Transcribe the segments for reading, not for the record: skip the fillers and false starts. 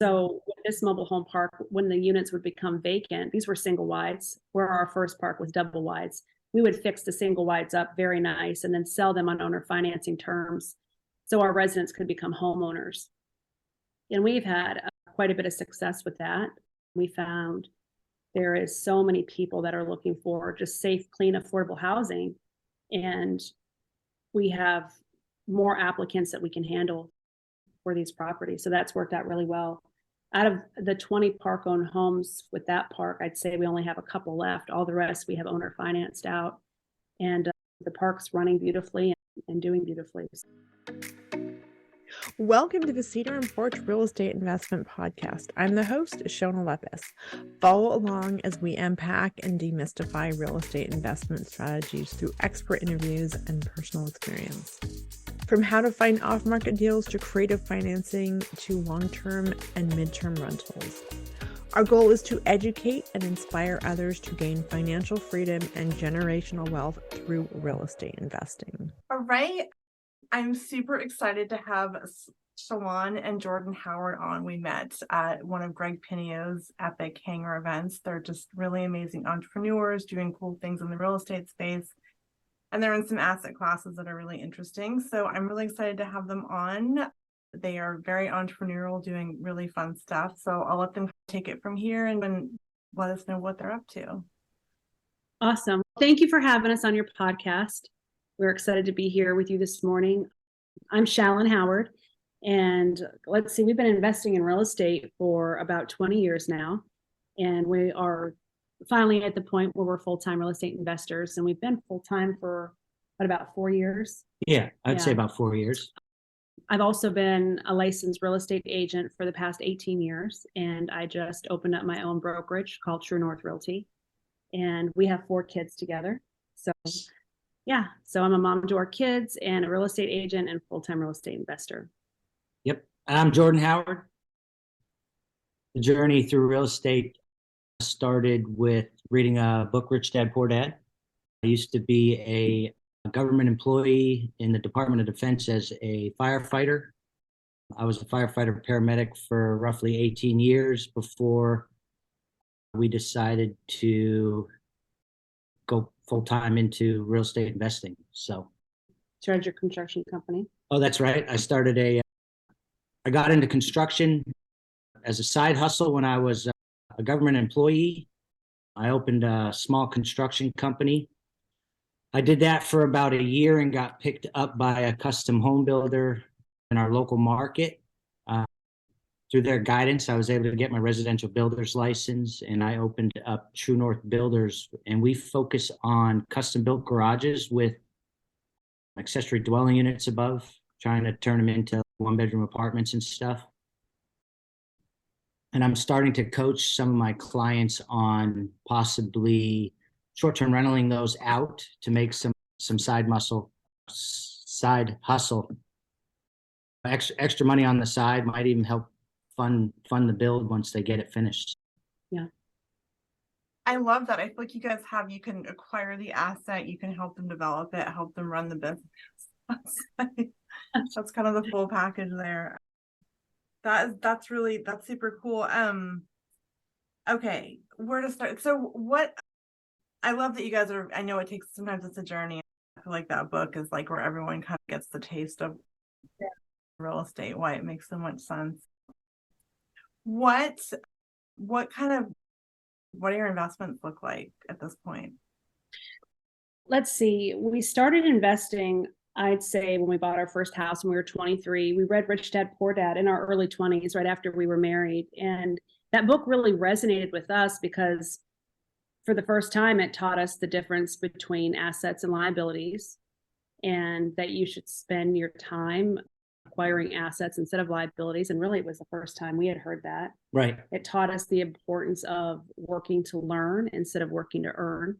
So with this mobile home park, when the units would become vacant, these were single wides, where our first park was double wides. We would fix the single wides up very nice and then sell them on owner financing terms so our residents could become homeowners. And we've had quite a bit of success with that. We found there is so many people that are looking for just safe, clean, affordable housing. And we have more applicants that we can handle for these properties. So that's worked out really well. Out of the 20 park-owned homes with that park, I'd say we only have a couple left. All the rest we have owner financed out. And the park's running beautifully and doing beautifully. Welcome to the Cedar and Porch Real Estate Investment Podcast. I'm the host, Shona Lepis. Follow along as we unpack and demystify real estate investment strategies through expert interviews and personal experience. From how to find off-market deals to creative financing to long-term and mid-term rentals. Our goal is to educate and inspire others to gain financial freedom and generational wealth through real estate investing. All right. I'm super excited to have Shalon and Jordan Howard on. We met at one of Greg Pinio's epic hangar events. They're just really amazing entrepreneurs doing cool things in the real estate space. And they're in some asset classes that are really interesting. So I'm really excited to have them on. They are very entrepreneurial, doing really fun stuff. So I'll let them take it from here and let us know what they're up to. Awesome. Thank you for having us on your podcast. We're excited to be here with you this morning. I'm Shalon Howard, and let's see, we've been investing in real estate for about 20 years now, and we are finally at the point where we're full-time real estate investors, and we've been full-time for about 4 years. Yeah, I'd say about 4 years. I've also been a licensed real estate agent for the past 18 years, and I just opened up my own brokerage called True North Realty, and we have 4 kids together. So I'm a mom to our kids and a real estate agent and full-time real estate investor. Yep. I'm Jordan Howard. The journey through real estate started with reading a book, Rich Dad, Poor Dad. I used to be a government employee in the Department of Defense as a firefighter. I was a firefighter paramedic for roughly 18 years before we decided to go full-time into real estate investing. So Started your construction company? Oh, that's right. I got into construction as a side hustle when I was a government employee. I opened a small construction company. I did that for about a year and got picked up by a custom home builder in our local market. Through their guidance, I was able to get my residential builder's license, and I opened up True North Builders, and we focus on custom built garages with accessory dwelling units above, trying to turn them into 1-bedroom apartments and stuff. And I'm starting to coach some of my clients on possibly short-term renting those out to make some side hustle. Extra money on the side might even help fund the build once they get it finished. Yeah. I love that. I feel like you can acquire the asset, you can help them develop it, help them run the business. That's kind of the full package there. That's super cool. Okay, where to start? So I love that you guys I know sometimes it's a journey. I feel like that book is like where everyone kind of gets the taste of real estate, why it makes so much sense. What do your investments look like at this point? Let's see. We started investing, I'd say, when we bought our first house when we were 23. We read Rich Dad, Poor Dad in our early 20s, right after we were married. And that book really resonated with us because for the first time, it taught us the difference between assets and liabilities, and that you should spend your time acquiring assets instead of liabilities. And really, it was the first time we had heard that. Right. It taught us the importance of working to learn instead of working to earn.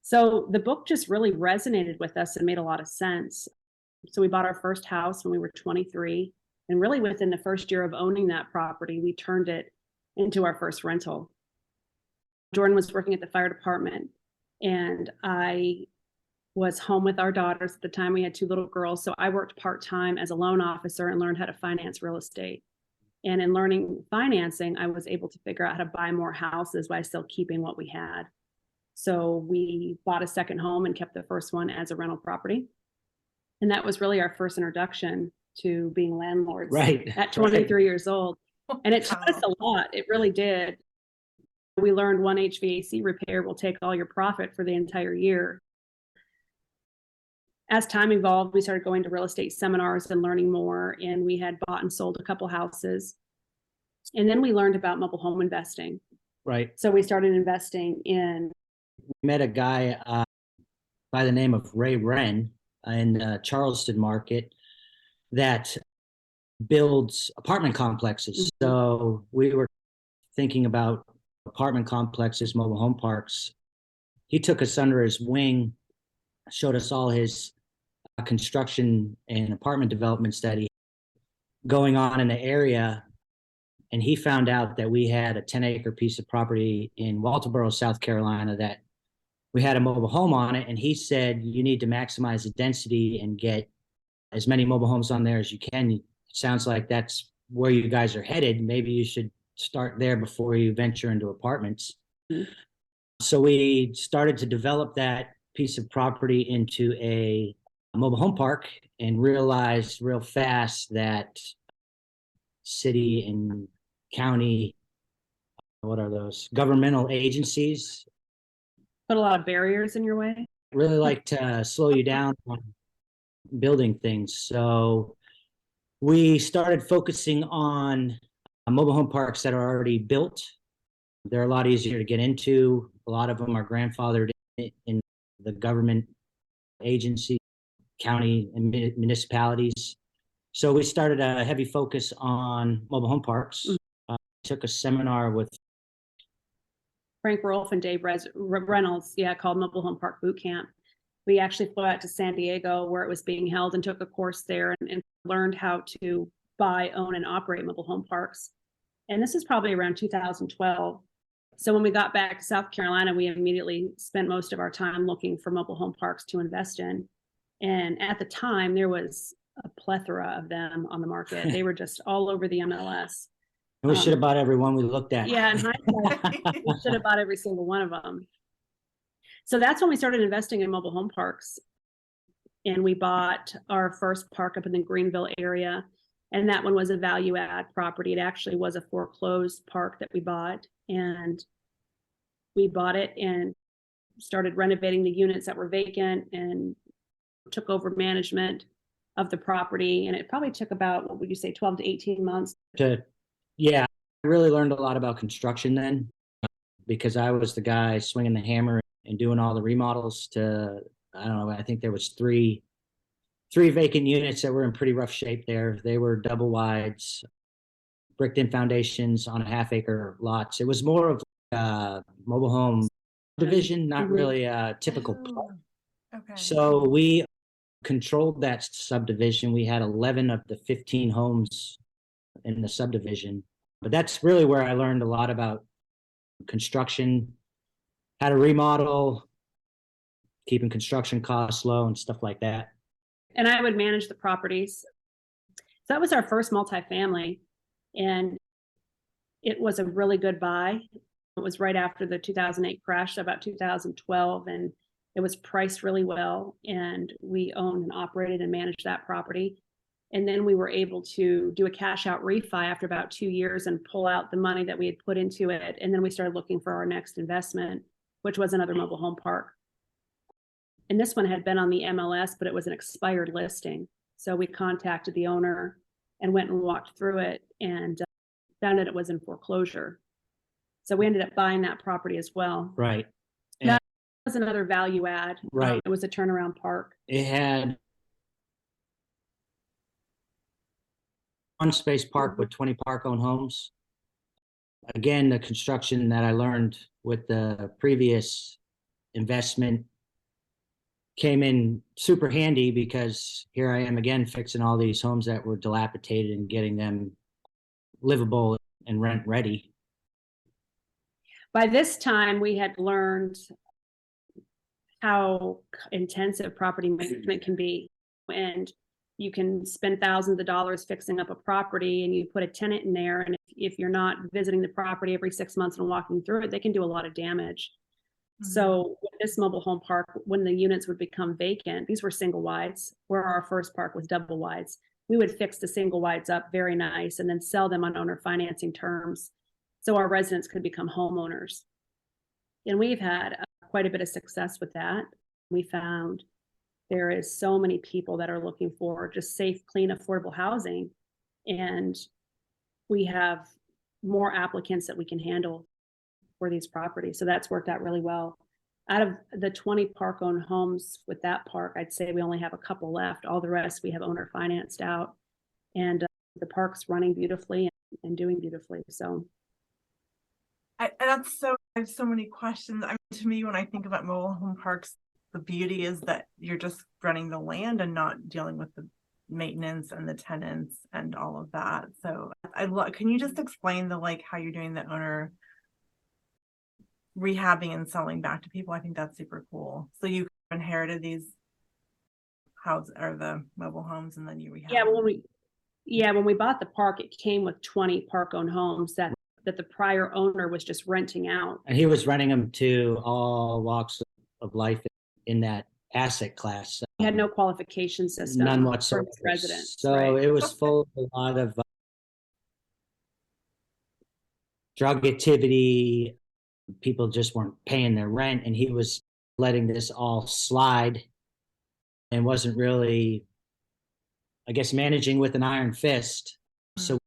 So the book just really resonated with us and made a lot of sense. So we bought our first house when we were 23. And really within the first year of owning that property, we turned it into our first rental. Jordan was working at the fire department, and I was home with our daughters. At the time, we had 2 little girls. So I worked part-time as a loan officer and learned how to finance real estate. And in learning financing, I was able to figure out how to buy more houses while still keeping what we had. So we bought a second home and kept the first one as a rental property. And that was really our first introduction to being landlords Right. at 23 years old. And it taught us Wow. a lot. It really did. We learned one HVAC repair will take all your profit for the entire year. As time evolved, we started going to real estate seminars and learning more, and we had bought and sold a couple houses. And then we learned about mobile home investing. Right. So we started investing in. We met a guy by the name of Ray Wren in the Charleston market that builds apartment complexes. Mhm. So we were thinking about apartment complexes, mobile home parks. He took us under his wing, showed us all his construction and apartment developments that he going on in the area. And he found out that we had a 10-acre piece of property in Walterboro, South Carolina, that we had a mobile home on it. And he said, you need to maximize the density and get as many mobile homes on there as you can. It sounds like that's where you guys are headed. Maybe you should start there before you venture into apartments. Mhm. So we started to develop that piece of property into a mobile home park and realized real fast that city and county, what are those, governmental agencies Put a lot of barriers in your way. really like to slow you down on building things. So we started focusing on mobile home parks that are already built. They're a lot easier to get into. A lot of them are grandfathered in the government agency, county and municipalities. So we started a heavy focus on mobile home parks. Took a seminar with Frank Rolfe and Dave Reynolds, called Mobile Home Park Boot Camp. We actually flew out to San Diego where it was being held and took a course there and learned how to buy, own, and operate mobile home parks. And this is probably around 2012. So when we got back to South Carolina, we immediately spent most of our time looking for mobile home parks to invest in. And at the time, there was a plethora of them on the market. They were just all over the MLS. and we should have bought every one we looked at. Yeah, in hindsight, we should have bought every single one of them. So that's when we started investing in mobile home parks. And we bought our first park up in the Greenville area. And that one was a value add property. It actually was a foreclosed park that we bought. And we bought it and started renovating the units that were vacant and took over management of the property. And it probably took about, what would you say, 12 to 18 months. Yeah, I really learned a lot about construction then because I was the guy swinging the hammer and doing all the remodels to, I don't know, I think there was three vacant units that were in pretty rough shape there. They were double wides, bricked in foundations on a half-acre lots. It was more of a mobile home division, not really a typical park. Okay. So we controlled that subdivision. We had 11 of the 15 homes in the subdivision. But that's really where I learned a lot about construction, how to remodel, keeping construction costs low and stuff like that. And I would manage the properties. So that was our first multifamily. And it was a really good buy. It was right after the 2008 crash, about 2012. And it was priced really well. And we owned and operated and managed that property. And then we were able to do a cash out refi after about 2 years and pull out the money that we had put into it. And then we started looking for our next investment, which was another mobile home park. And this one had been on the MLS, but it was an expired listing. So we contacted the owner and went and walked through it and found that it was in foreclosure. So we ended up buying that property as well. Right. That was another value add. Right. It was a turnaround park. It had one space park with 20 park-owned homes. Again, the construction that I learned with the previous investment came in super handy because here I am again fixing all these homes that were dilapidated and getting them livable and rent ready. By this time, we had learned how intensive property management can be. And you can spend thousands of dollars fixing up a property and you put a tenant in there. And if you're not visiting the property every 6 months and walking through it, they can do a lot of damage. So with this mobile home park, when the units would become vacant, these were single wides, where our first park was double wides. We would fix the single wides up very nice and then sell them on owner financing terms, so our residents could become homeowners. And we've had quite a bit of success with that. We found there is so many people that are looking for just safe, clean, affordable housing. And we have more applicants that we can handle for these properties. So that's worked out really well. Out of the 20 park owned homes with that park, I'd say we only have a couple left. All the rest we have owner financed out, and the park's running beautifully and doing beautifully. So I have so many questions. I mean, to me, when I think about mobile home parks, the beauty is that you're just running the land and not dealing with the maintenance and the tenants and all of that. So can you just explain how you're doing the owner rehabbing and selling back to people? I think that's super cool. So you inherited these houses or the mobile homes, and then you rehab. When we bought the park, it came with 20 park owned homes that the prior owner was just renting out. And he was renting them to all walks of life in that asset class. He had no qualification system. None whatsoever. For his residents. So right. It was full of a lot of drug activity. People just weren't paying their rent, and he was letting this all slide and wasn't really, I guess, managing with an iron fist. So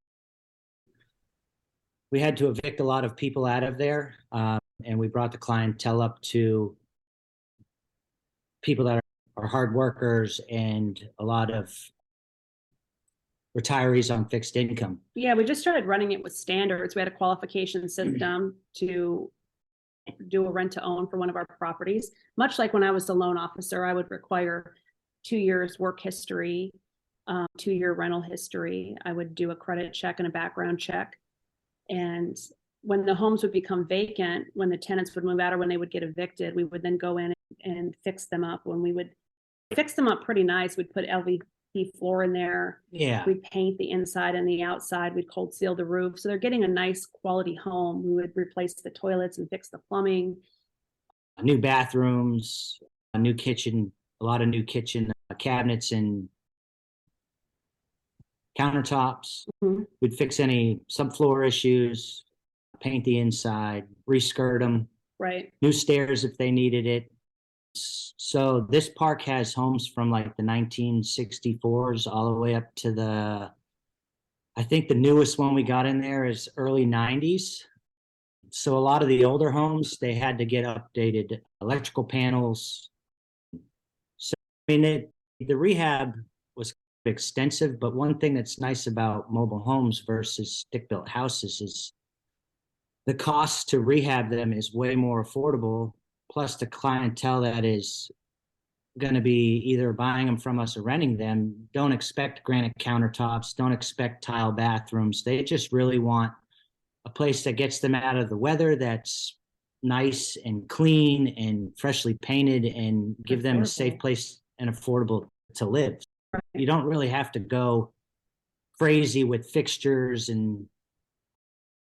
we had to evict a lot of people out of there, and we brought the clientele up to people that are hard workers and a lot of retirees on fixed income. Yeah, we just started running it with standards. We had a qualification system to do a rent to own for one of our properties. Much like when I was the loan officer, I would require 2 years work history, 2-year rental history. I would do a credit check and a background check. And when the homes would become vacant, when the tenants would move out or when they would get evicted, we would then go in and fix them up. When we would fix them up pretty nice, we'd put LVP floor in there. Yeah. We'd paint the inside and the outside. We'd cold seal the roof. So they're getting a nice quality home. We would replace the toilets and fix the plumbing. New bathrooms, a new kitchen, a lot of new kitchen cabinets and countertops. We'd fix some subfloor issues, paint the inside, reskirt them. Right. New stairs if they needed it. So this park has homes from like the 1964s all the way up to I think the newest one we got in there is early 90s. So a lot of the older homes, they had to get updated electrical panels. So, I mean, the rehab was extensive, but one thing that's nice about mobile homes versus stick-built houses is the cost to rehab them is way more affordable. Plus the clientele that is going to be either buying them from us or renting them don't expect granite countertops, don't expect tile bathrooms. They just really want a place that gets them out of the weather, that's nice and clean and freshly painted, and give them a safe place and affordable to live. You don't really have to go crazy with fixtures, and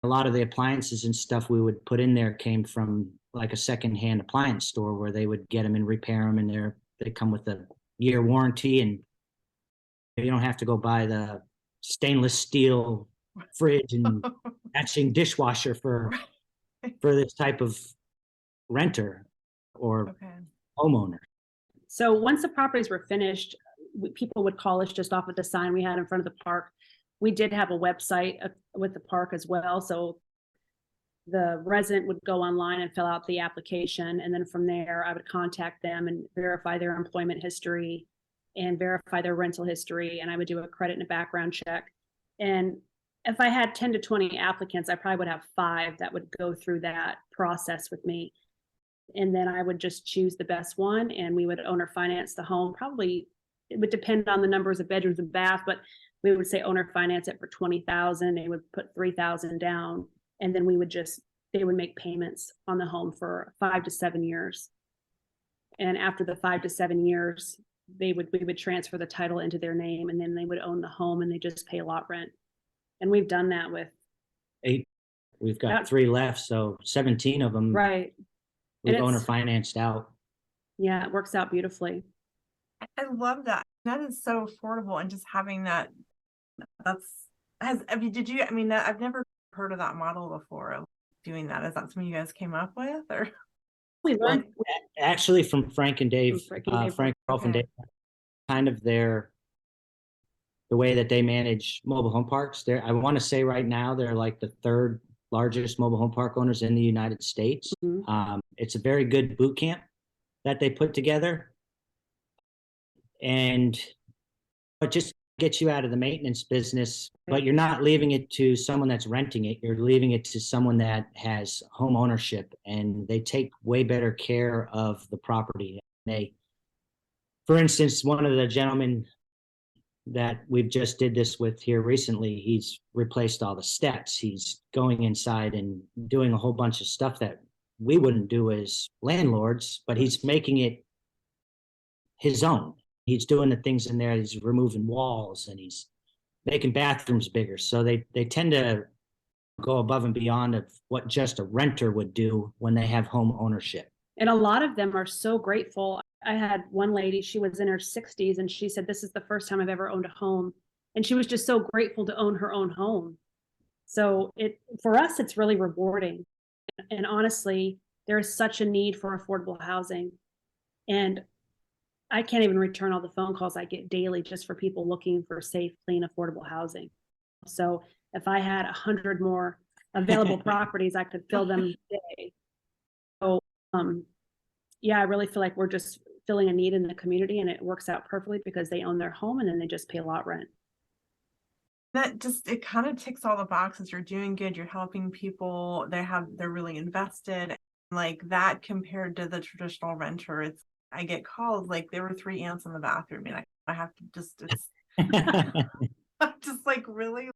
a lot of the appliances and stuff we would put in there came from like a secondhand appliance store where they would get them and repair them, and they come with a year warranty, and you don't have to go buy the stainless steel fridge and matching dishwasher for this type of renter or homeowner. So once the properties were finished, people would call us just off of the sign we had in front of the park. We did have a website with the park as well. So the resident would go online and fill out the application. And then from there, I would contact them and verify their employment history and verify their rental history. And I would do a credit and a background check. And if I had 10 to 20 applicants, I probably would have 5 that would go through that process with me. And then I would just choose the best one, and we would owner finance the home. Probably it would depend on the numbers of bedrooms and bath, but we would say owner finance it for $20,000. They would put $3,000 down, and then they would make payments on the home for 5 to 7 years. And after the 5 to 7 years, we would transfer the title into their name, and then they would own the home and they just pay lot rent. And we've done that with 8. We've got Yeah. 3 left, so 17 of them right. we've And owner it's- financed out. Yeah, it works out beautifully. I love that. That is so affordable, and just having that, did you, I mean, I've never heard of that model before of doing that. Is that something you guys came up with, or? We Well, learned actually from Frank and Dave, From Frank and Dave. Frank Rolf and Okay. Dave, kind of the way that they manage mobile home parks. I want to say right now they're like the 3rd largest mobile home park owners in the United States. Mhm. It's a very good boot camp that they put together, but just gets you out of the maintenance business, but you're not leaving it to someone that's renting it. You're leaving it to someone that has home ownership, and they take way better care of the property. For instance, one of the gentlemen that we've just did this with here recently, he's replaced all the steps. He's going inside and doing a whole bunch of stuff that we wouldn't do as landlords, but he's making it his own. He's doing the things in there. He's removing walls and he's making bathrooms bigger. So they tend to go above and beyond of what just a renter would do when they have home ownership. And a lot of them are so grateful. I had one lady, she was in her 60s, and she said, this is the first time I've ever owned a home. And she was just so grateful to own her own home. So for us, it's really rewarding. And honestly, there is such a need for affordable housing. And I can't even return all the phone calls I get daily just for people looking for safe, clean, affordable housing. So if I had 100 more available properties, I could fill them today. So, yeah, I really feel like we're just filling a need in the community, and it works out perfectly because they own their home and then they just pay lot rent. It kind of ticks all the boxes. You're doing good. You're helping people. They're really invested. Like that compared to the traditional renter, I get calls like there were 3 ants in the bathroom, and I have to just, I'm just like, really,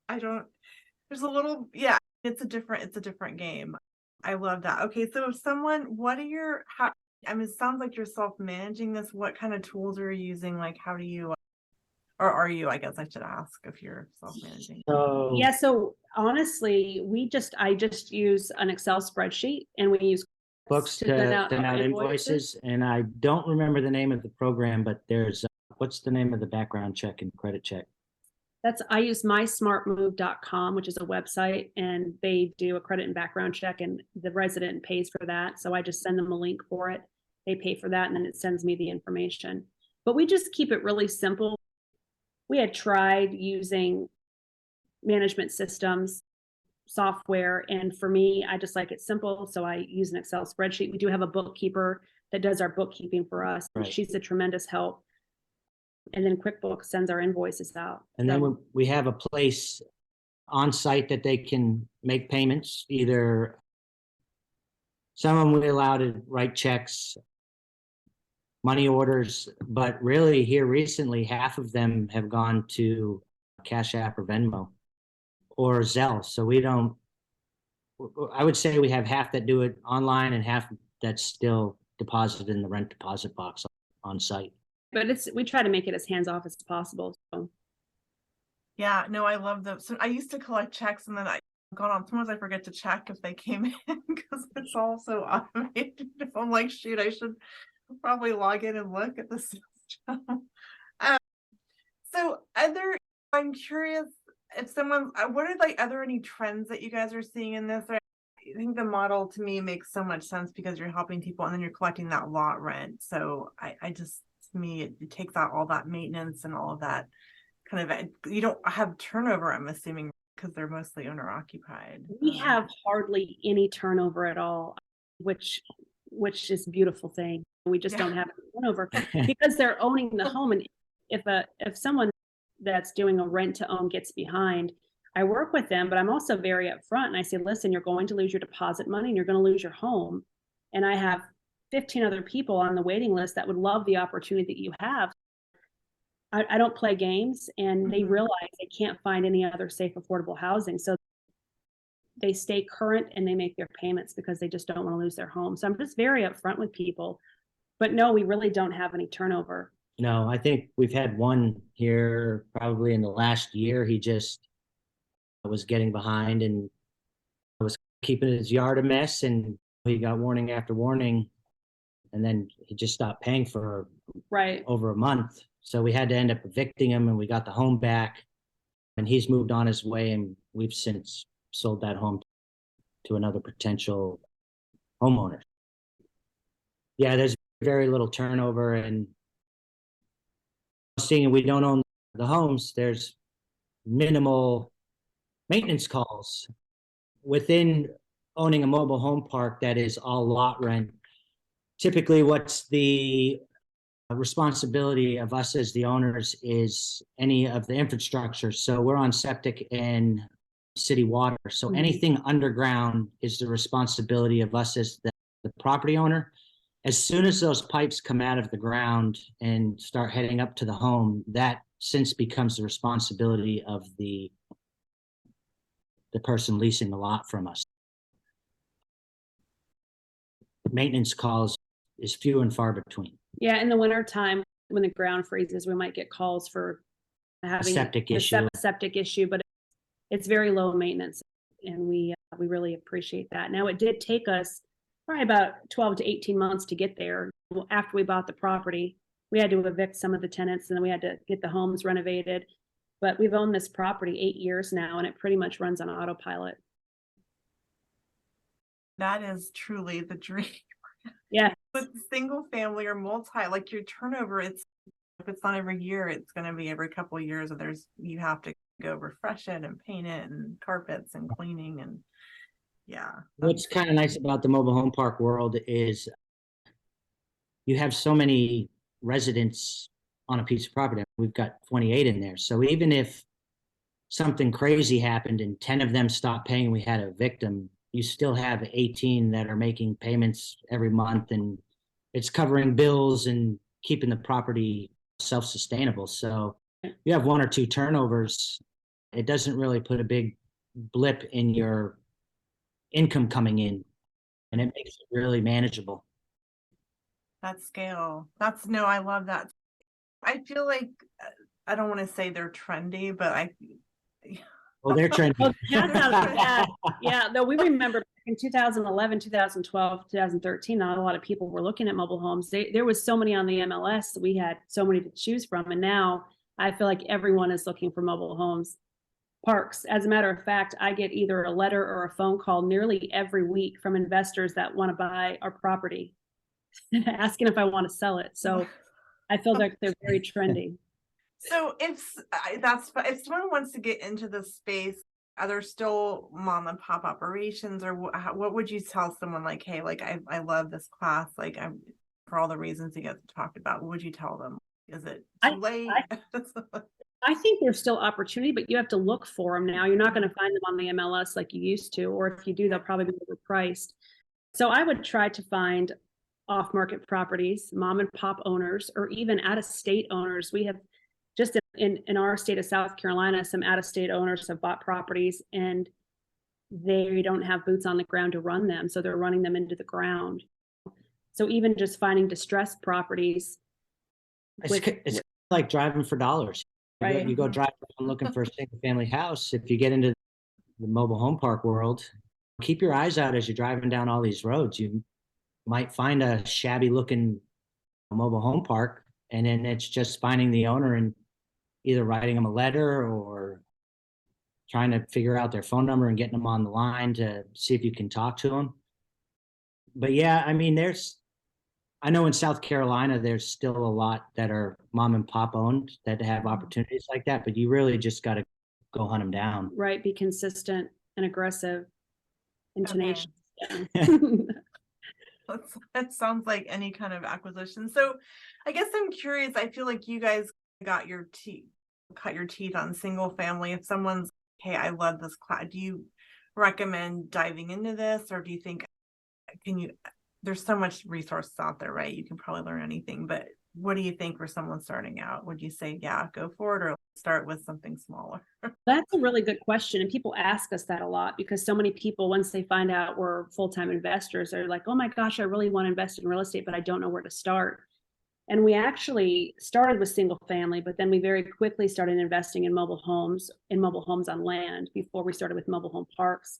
there's a little, yeah, it's a different game. I love that. Okay, so if someone, I mean, it sounds like you're self-managing this. What kind of tools are you using? Like, how do you, or are you, I guess I should ask if you're self-managing. Yeah, so honestly, I just use an Excel spreadsheet, and we use books to send out invoices. And I don't remember the name of the program, but there's, what's the name of the background check and credit check? I use mysmartmove.com, which is a website, and they do a credit and background check, and the resident pays for that. So I just send them a link for it. They pay for that, and then it sends me the information. But we just keep it really simple. We had tried using management systems, software, and for me, I just like it simple. So I use an Excel spreadsheet. We do have a bookkeeper that does our bookkeeping for us. Right. She's a tremendous help. And then QuickBooks sends our invoices out. And then we have a place on site that they can make payments. Either some of them we allow to write checks, money orders, but really here recently, half of them have gone to Cash App or Venmo or Zelle. So I would say we have half that do it online and half that's still deposited in the rent deposit box on site. But we try to make it as hands-off as possible. So. Yeah, no, I love them. So I used to collect checks, and then sometimes I forget to check if they came in because it's all so automated. I'm like, shoot, I should probably log in and look at the system. I'm curious if are there any trends that you guys are seeing in this? I think the model to me makes so much sense because you're helping people and then you're collecting that lot rent. So to me, it takes out all that maintenance and all of that kind of, you don't have turnover, I'm assuming, because they're mostly owner occupied. We have hardly any turnover at all, which is a beautiful thing. We just don't have turnover because they're owning the home. And if someone that's doing a rent to own gets behind, I work with them, but I'm also very upfront and I say, listen, you're going to lose your deposit money and you're going to lose your home. And I have 15 other people on the waiting list that would love the opportunity that you have. I don't play games, and they realize they can't find any other safe, affordable housing. So they stay current and they make their payments because they just don't want to lose their home. So I'm just very upfront with people. But no, we really don't have any turnover. No, I think we've had one here probably in the last year. He just was getting behind and was keeping his yard a mess, and he got warning after warning, and then he just stopped paying for Right. over a month. So we had to end up evicting him, and we got the home back, and he's moved on his way, and we've since sold that home to another potential homeowner. Yeah, there's very little turnover, and seeing we don't own the homes, there's minimal maintenance calls. Within owning a mobile home park that is all lot rent, typically what's the responsibility of us as the owners is any of the infrastructure. So we're on septic and city water. So anything underground is the responsibility of us as the property owner. As soon as those pipes come out of the ground and start heading up to the home, that since becomes the responsibility of the person leasing the lot from us. Maintenance calls is few and far between. Yeah, in the winter time, when the ground freezes, we might get calls for having Septic a issue. septic issue, but it's very low maintenance, and we really appreciate that. Now, it did take us probably about 12 to 18 months to get there. After we bought the property, we had to evict some of the tenants, and then we had to get the homes renovated. But we've owned this property 8 years now, and it pretty much runs on autopilot. That is truly the dream. Yeah. With single family or multi, like your turnover, if it's not every year, it's going to be every couple of years. And you have to go refresh it and paint it and carpets and cleaning and yeah. What's kind of nice about the mobile home park world is you have so many residents on a piece of property. We've got 28 in there. So even if something crazy happened and 10 of them stopped paying, we had to evict them, you still have 18 that are making payments every month, and it's covering bills and keeping the property self-sustainable. So you have one or two turnovers, it doesn't really put a big blip in your income coming in, and it makes it really manageable. That scale. I love that. I feel like, I don't want to say they're trendy, but Oh, they're trendy. Oh, yeah, no, we remember in 2011, 2012, 2013, not a lot of people were looking at mobile homes. There was so many on the MLS, we had so many to choose from. And now I feel like everyone is looking for mobile homes parks. As a matter of fact, I get either a letter or a phone call nearly every week from investors that want to buy our property, asking if I want to sell it. So I feel like they're very trendy. So if someone wants to get into the space, are there still mom and pop operations, or what would you tell someone like, hey, like I love this class, like I'm for all the reasons you guys talked about, what would you tell them? Is it too late? I think there's still opportunity, but you have to look for them now. You're not going to find them on the MLS like you used to, or if you do, they'll probably be overpriced. So I would try to find off-market properties, mom and pop owners, or even out-of-state owners. We have just in our state of South Carolina, some out-of-state owners have bought properties and they don't have boots on the ground to run them. So they're running them into the ground. So even just finding distressed properties. It's like driving for dollars. Right. You go drive around looking for a single family house. If you get into the mobile home park world, keep your eyes out as you're driving down all these roads. You might find a shabby looking mobile home park, and then it's just finding the owner and either writing them a letter or trying to figure out their phone number and getting them on the line to see if you can talk to them. But yeah, I mean, I know in South Carolina, there's still a lot that are mom and pop owned that have opportunities like that, but you really just got to go hunt them down. Right. Be consistent and aggressive and tenacious. That sounds like any kind of acquisition. So I guess I'm curious, I feel like you guys cut your teeth on single family. If someone's, hey, I love this class, do you recommend diving into this, or do you think there's so much resources out there, right? You can probably learn anything, but what do you think for someone starting out? Would you say, yeah, go for it, or start with something smaller? That's a really good question. And people ask us that a lot because so many people, once they find out we're full-time investors, they're like, oh my gosh, I really want to invest in real estate, but I don't know where to start. And we actually started with single family, but then we very quickly started investing in mobile homes on land before we started with mobile home parks.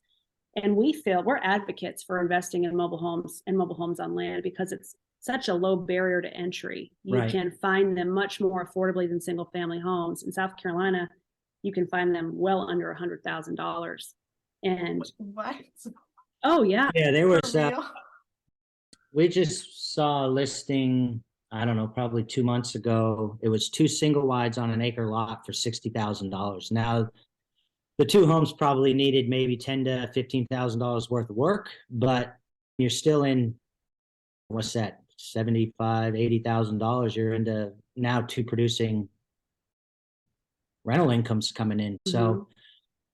And we feel we're advocates for investing in mobile homes on land because it's such a low barrier to entry. You Right. can find them much more affordably than single family homes. In South Carolina, you can find them well under $100,000. And What? oh yeah, Yeah, there was, For real? we just saw a listing, I don't know, probably 2 months ago. It was 2 single wides on an acre lot for $60,000. Now, the 2 homes probably needed maybe $10,000 to $15,000 worth of work, but you're still in, what's that, $75,000, $80,000. You're into now 2 producing rental incomes coming in. So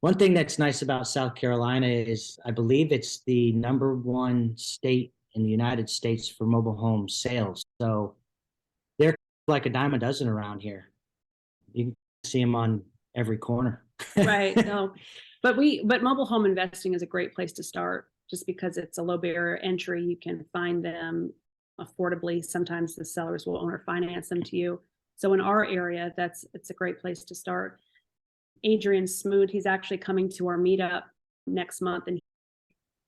one thing that's nice about South Carolina is I believe it's the #1 state in the United States for mobile home sales. So they're like a dime a dozen around here. You can see them on every corner. right. No, but mobile home investing is a great place to start just because it's a low barrier entry. You can find them affordably. Sometimes the sellers will owner finance them to you. So in our area, it's a great place to start. Adrian Smoot, he's actually coming to our meetup next month, and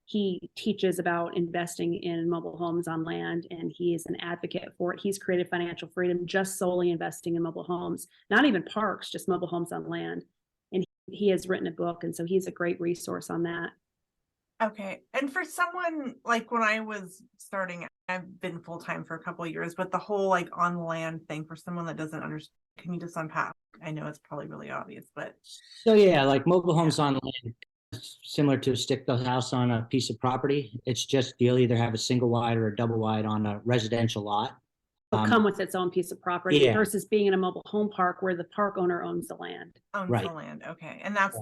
he teaches about investing in mobile homes on land, and he is an advocate for it. He's created financial freedom just solely investing in mobile homes, not even parks, just mobile homes on land. And he has written a book, and so he's a great resource on that. Okay. And for someone like when I was starting, I've been full-time for a couple of years, but the whole like on land thing for someone that doesn't understand, can you just unpack? I know it's probably really obvious, but So yeah, like mobile homes on land, similar to a stick-built house on a piece of property. It's just you'll either have a single wide or a double wide on a residential lot. It'll come with its own piece of property yeah. versus being in a mobile home park where the park owner owns the land. owns Right. the land. Okay. And that's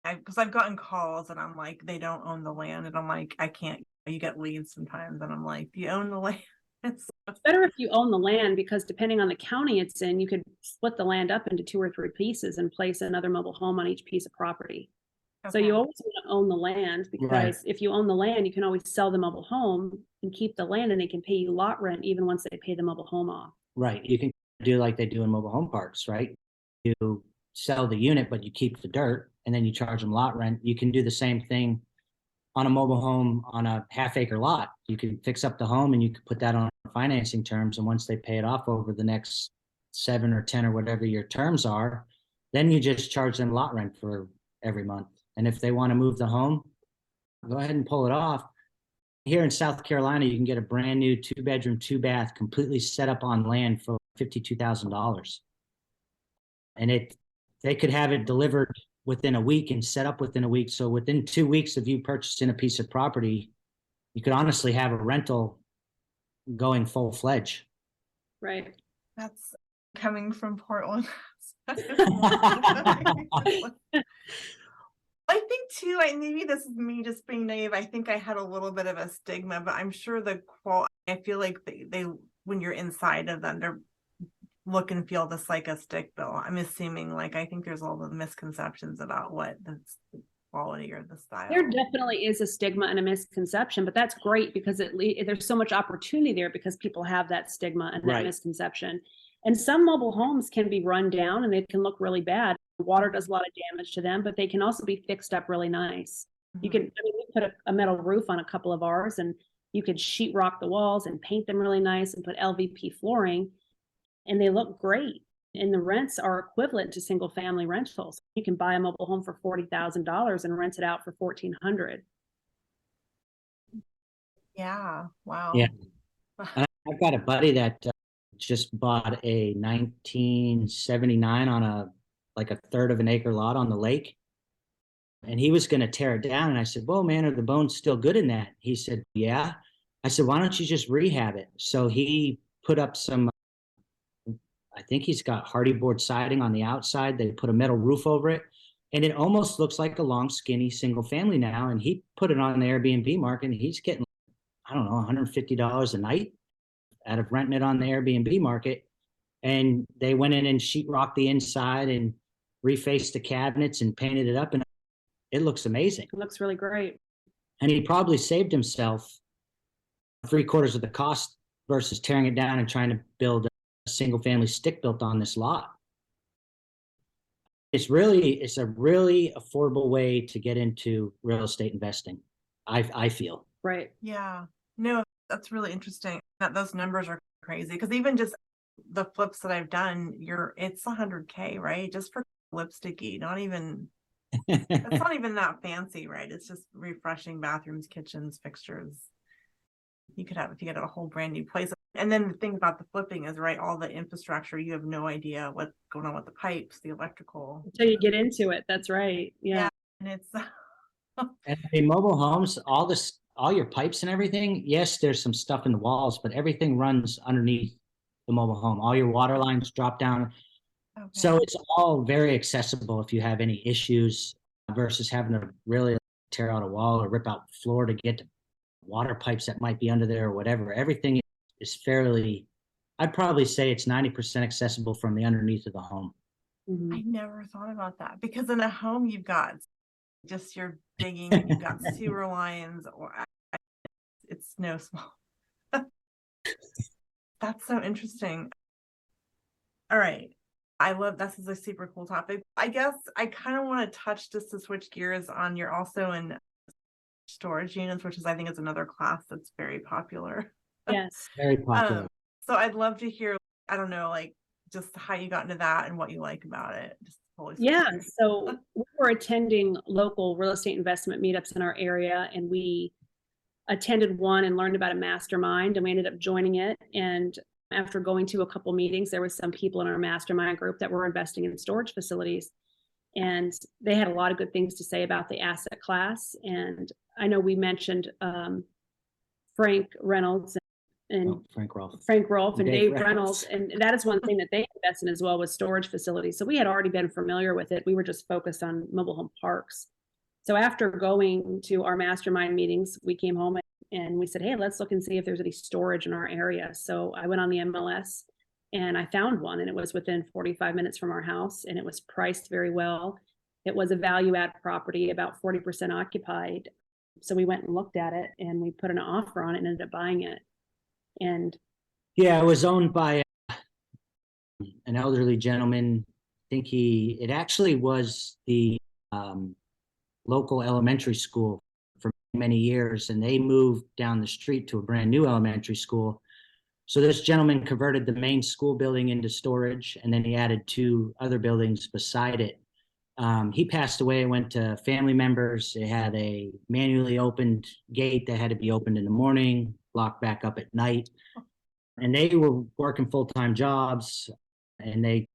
because I've gotten calls and I'm like, they don't own the land. And I'm like, I can't, you get leads sometimes. And I'm like, do you own the land? It's better if you own the land because depending on the county it's in, you could split the land up into 2 or 3 pieces and place another mobile home on each piece of property. So you always want to own the land because if you own the land, you can always sell the mobile home and keep the land, and they can pay you lot rent even once they pay the mobile home off. Right. You can do like they do in mobile home parks, right? You sell the unit, but you keep the dirt and then you charge them lot rent. You can do the same thing on a mobile home on a half-acre lot. You can fix up the home and you can put that on financing terms. And once they pay it off over the next 7 or 10 or whatever your terms are, then you just charge them lot rent for every month. And if they want to move the home, go ahead and pull it off. Here in South Carolina, you can get a brand new 2-bedroom, 2-bath, completely set up on land for $52,000. And they could have it delivered within a week and set up within a week. So within 2 weeks of you purchasing a piece of property, you could honestly have a rental going full-fledged. Right. That's coming from Portland. I think too, maybe this is me just being naive. I think I had a little bit of a stigma, but I'm sure I feel like they when you're inside of them, they're look and feel just like a stick built. I'm assuming, like, I think there's all the misconceptions about what the quality or the style. There definitely is a stigma and a misconception, but that's great because there's so much opportunity there because people have that stigma and that misconception. And some mobile homes can be run down and they can look really bad. Water does a lot of damage to them, but they can also be fixed up really nice. You can, we put a metal roof on a couple of ours, and you could sheetrock the walls and paint them really nice and put LVP flooring, and they look great. And the rents are equivalent to single family rentals. You can buy a mobile home for $40,000 and rent it out for $1,400. Yeah. Wow. Yeah. I've got a buddy that just bought a 1979 on a 1/3 of an acre lot on the lake. And he was going to tear it down. And I said, well, man, are the bones still good in that? He said, yeah. I said, why don't you just rehab it? So he put up some, I think he's got hardy board siding on the outside. They put a metal roof over it. And it almost looks like a long, skinny single family now. And he put it on the Airbnb market, and he's getting, I don't know, $150 a night out of renting it on the Airbnb market. And they went in and sheetrocked the inside and refaced the cabinets and painted it up, and it looks amazing. It looks really great. And he probably saved himself 3/4 of the cost versus tearing it down and trying to build single family stick built on this lot. It's a really affordable way to get into real estate investing. I feel. Right. Yeah, no, that's really interesting that those numbers are crazy. Because even just the flips that I've done, it's 100K, right? Just for lipsticky, not even, it's not even that fancy, right? It's just refreshing bathrooms, kitchens, fixtures. You could have, if you get a whole brand new place. And then the thing about the flipping is, right, all the infrastructure, you have no idea what's going on with the pipes, the electrical. Until you get into it. That's right. Yeah. And it's And in mobile homes, all your pipes and everything, yes, there's some stuff in the walls, but everything runs underneath the mobile home. All your water lines drop down. okay. So it's all very accessible if you have any issues versus having to really tear out a wall or rip out the floor to get to water pipes that might be under there or whatever. Everything is fairly, I'd probably say it's 90% accessible from the underneath of the home. Mhm. I never thought about that, because in a home you've got just your digging and you've got sewer lines, or it's no small. That's so interesting. All right. I love, this is a super cool topic. I guess I kind of want to touch, just to switch gears, on, you're also in storage units, which is, I think, is another class that's very popular. Yes. Very popular. So I'd love to hear, I don't know, like just how you got into that and what you like about it. Just totally Yeah. So we were attending local real estate investment meetups in our area, and we attended one and learned about a mastermind, and we ended up joining it. And after going to a couple meetings, there was some people in our mastermind group that were investing in storage facilities, and they had a lot of good things to say about the asset class. And I know we mentioned Frank Reynolds and Frank Rolfe. Frank Rolfe and Dave Reynolds. Reynolds. And that is one thing that they invest in as well, was storage facilities. So we had already been familiar with it. We were just focused on mobile home parks. So after going to our mastermind meetings, we came home and we said, hey, let's look and see if there's any storage in our area. So I went on the MLS and I found one, and it was within 45 minutes from our house, and it was priced very well. It was a value add property, about 40% occupied. So we went and looked at it, and we put an offer on it and ended up buying it. And Yeah, it was owned by an elderly gentleman. I think it actually was the local elementary school for many years, and they moved down the street to a brand new elementary school. So this gentleman converted the main school building into storage, and then he added 2 other buildings beside it. He passed away, went to family members. It had a manually opened gate that had to be opened in the morning, locked back up at night. And they were working full-time jobs, and they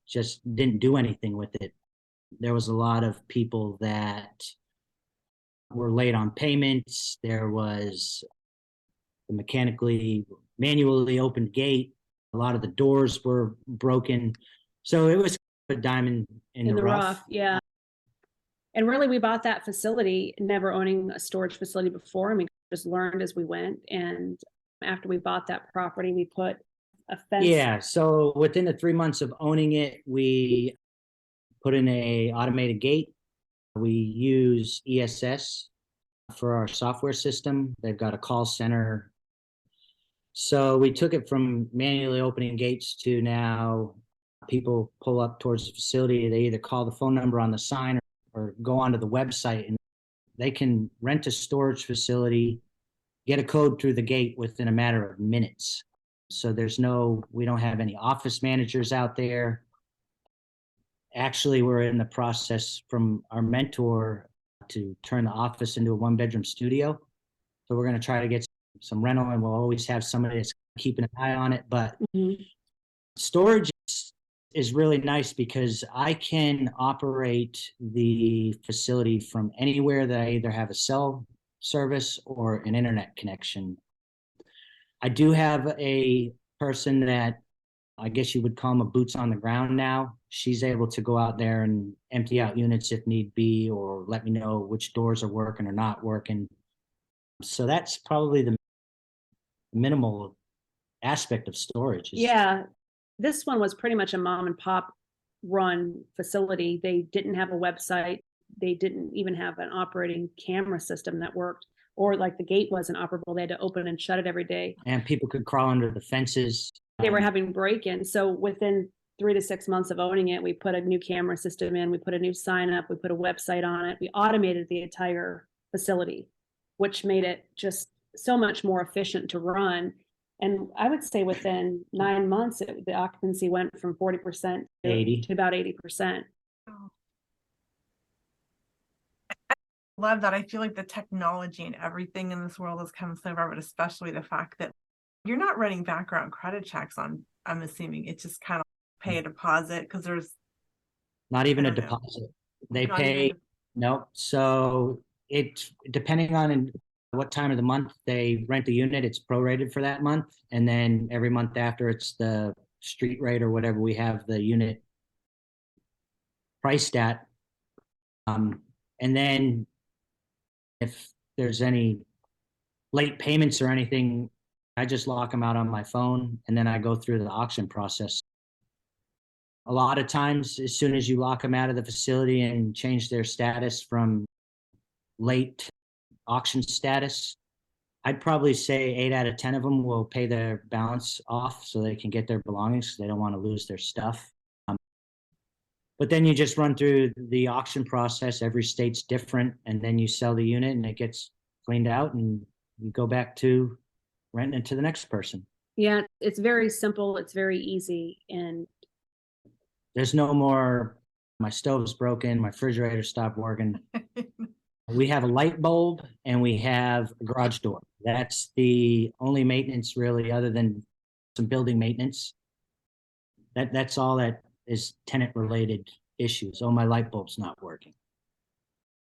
just didn't do anything with it. There was a lot of people that were late on payments. There was the manually opened gate. A lot of the doors were broken. So it was a diamond in the rough. Yeah. And really, we bought that facility, never owning a storage facility before. I mean, just learned as we went. And after we bought that property, we put a fence. Yeah. So within the 3 months of owning it, we put in a automated gate. We use ESS for our software system. They've got a call center. So we took it from manually opening gates to now people pull up towards the facility. They either call the phone number on the sign or go onto the website, and they can rent a storage facility, get a code through the gate within a matter of minutes. So we don't have any office managers out there. Actually, we're in the process from our mentor to turn the office into a 1-bedroom studio. So we're going to try to get some rental, and we'll always have somebody that's keeping an eye on it. But storage is really nice because I can operate the facility from anywhere that I either have a cell service or an internet connection. I do have a person that I guess you would call them a boots on the ground now. She's able to go out there and empty out units if need be, or let me know which doors are working or not working. So that's probably the minimal aspect of storage. Yeah. This one was pretty much a mom and pop run facility. They didn't have a website. They didn't even have an operating camera system that worked, or like the gate wasn't operable. They had to open and shut it every day. And people could crawl under the fences. they were having break-ins. So within 3 to 6 months of owning it, we put a new camera system in, we put a new sign up, we put a website on it, we automated the entire facility, which made it just so much more efficient to run. And I would say within 9 months, the occupancy went from 40% 80 to about 80%. Love that. I feel like the technology and everything in this world has come so far, but especially the fact that you're not running background credit checks on, I'm assuming it's just kind of pay a deposit because there's not even I a don't know. deposit. They Not pay, even- no. So it, depending on what time of the month they rent the unit, it's prorated for that month. And then every month after, it's the street rate or whatever we have the unit priced at. And then if there's any late payments or anything, I just lock them out on my phone and then I go through the auction process. A lot of times, as soon as you lock them out of the facility and change their status from late auction status, I'd probably say 8 out of 10 of them will pay their balance off so they can get their belongings because they don't want to lose their stuff. But then you just run through the auction process. Every state's different, and then you sell the unit and it gets cleaned out and you go back to renting it to the next person. Yeah, it's very simple. It's very easy. And There's no more, my stove's broken, my refrigerator stopped working. We have a light bulb and we have a garage door. That's the only maintenance really, other than some building maintenance. That's all that is tenant related issues. Oh, my light bulb's not working.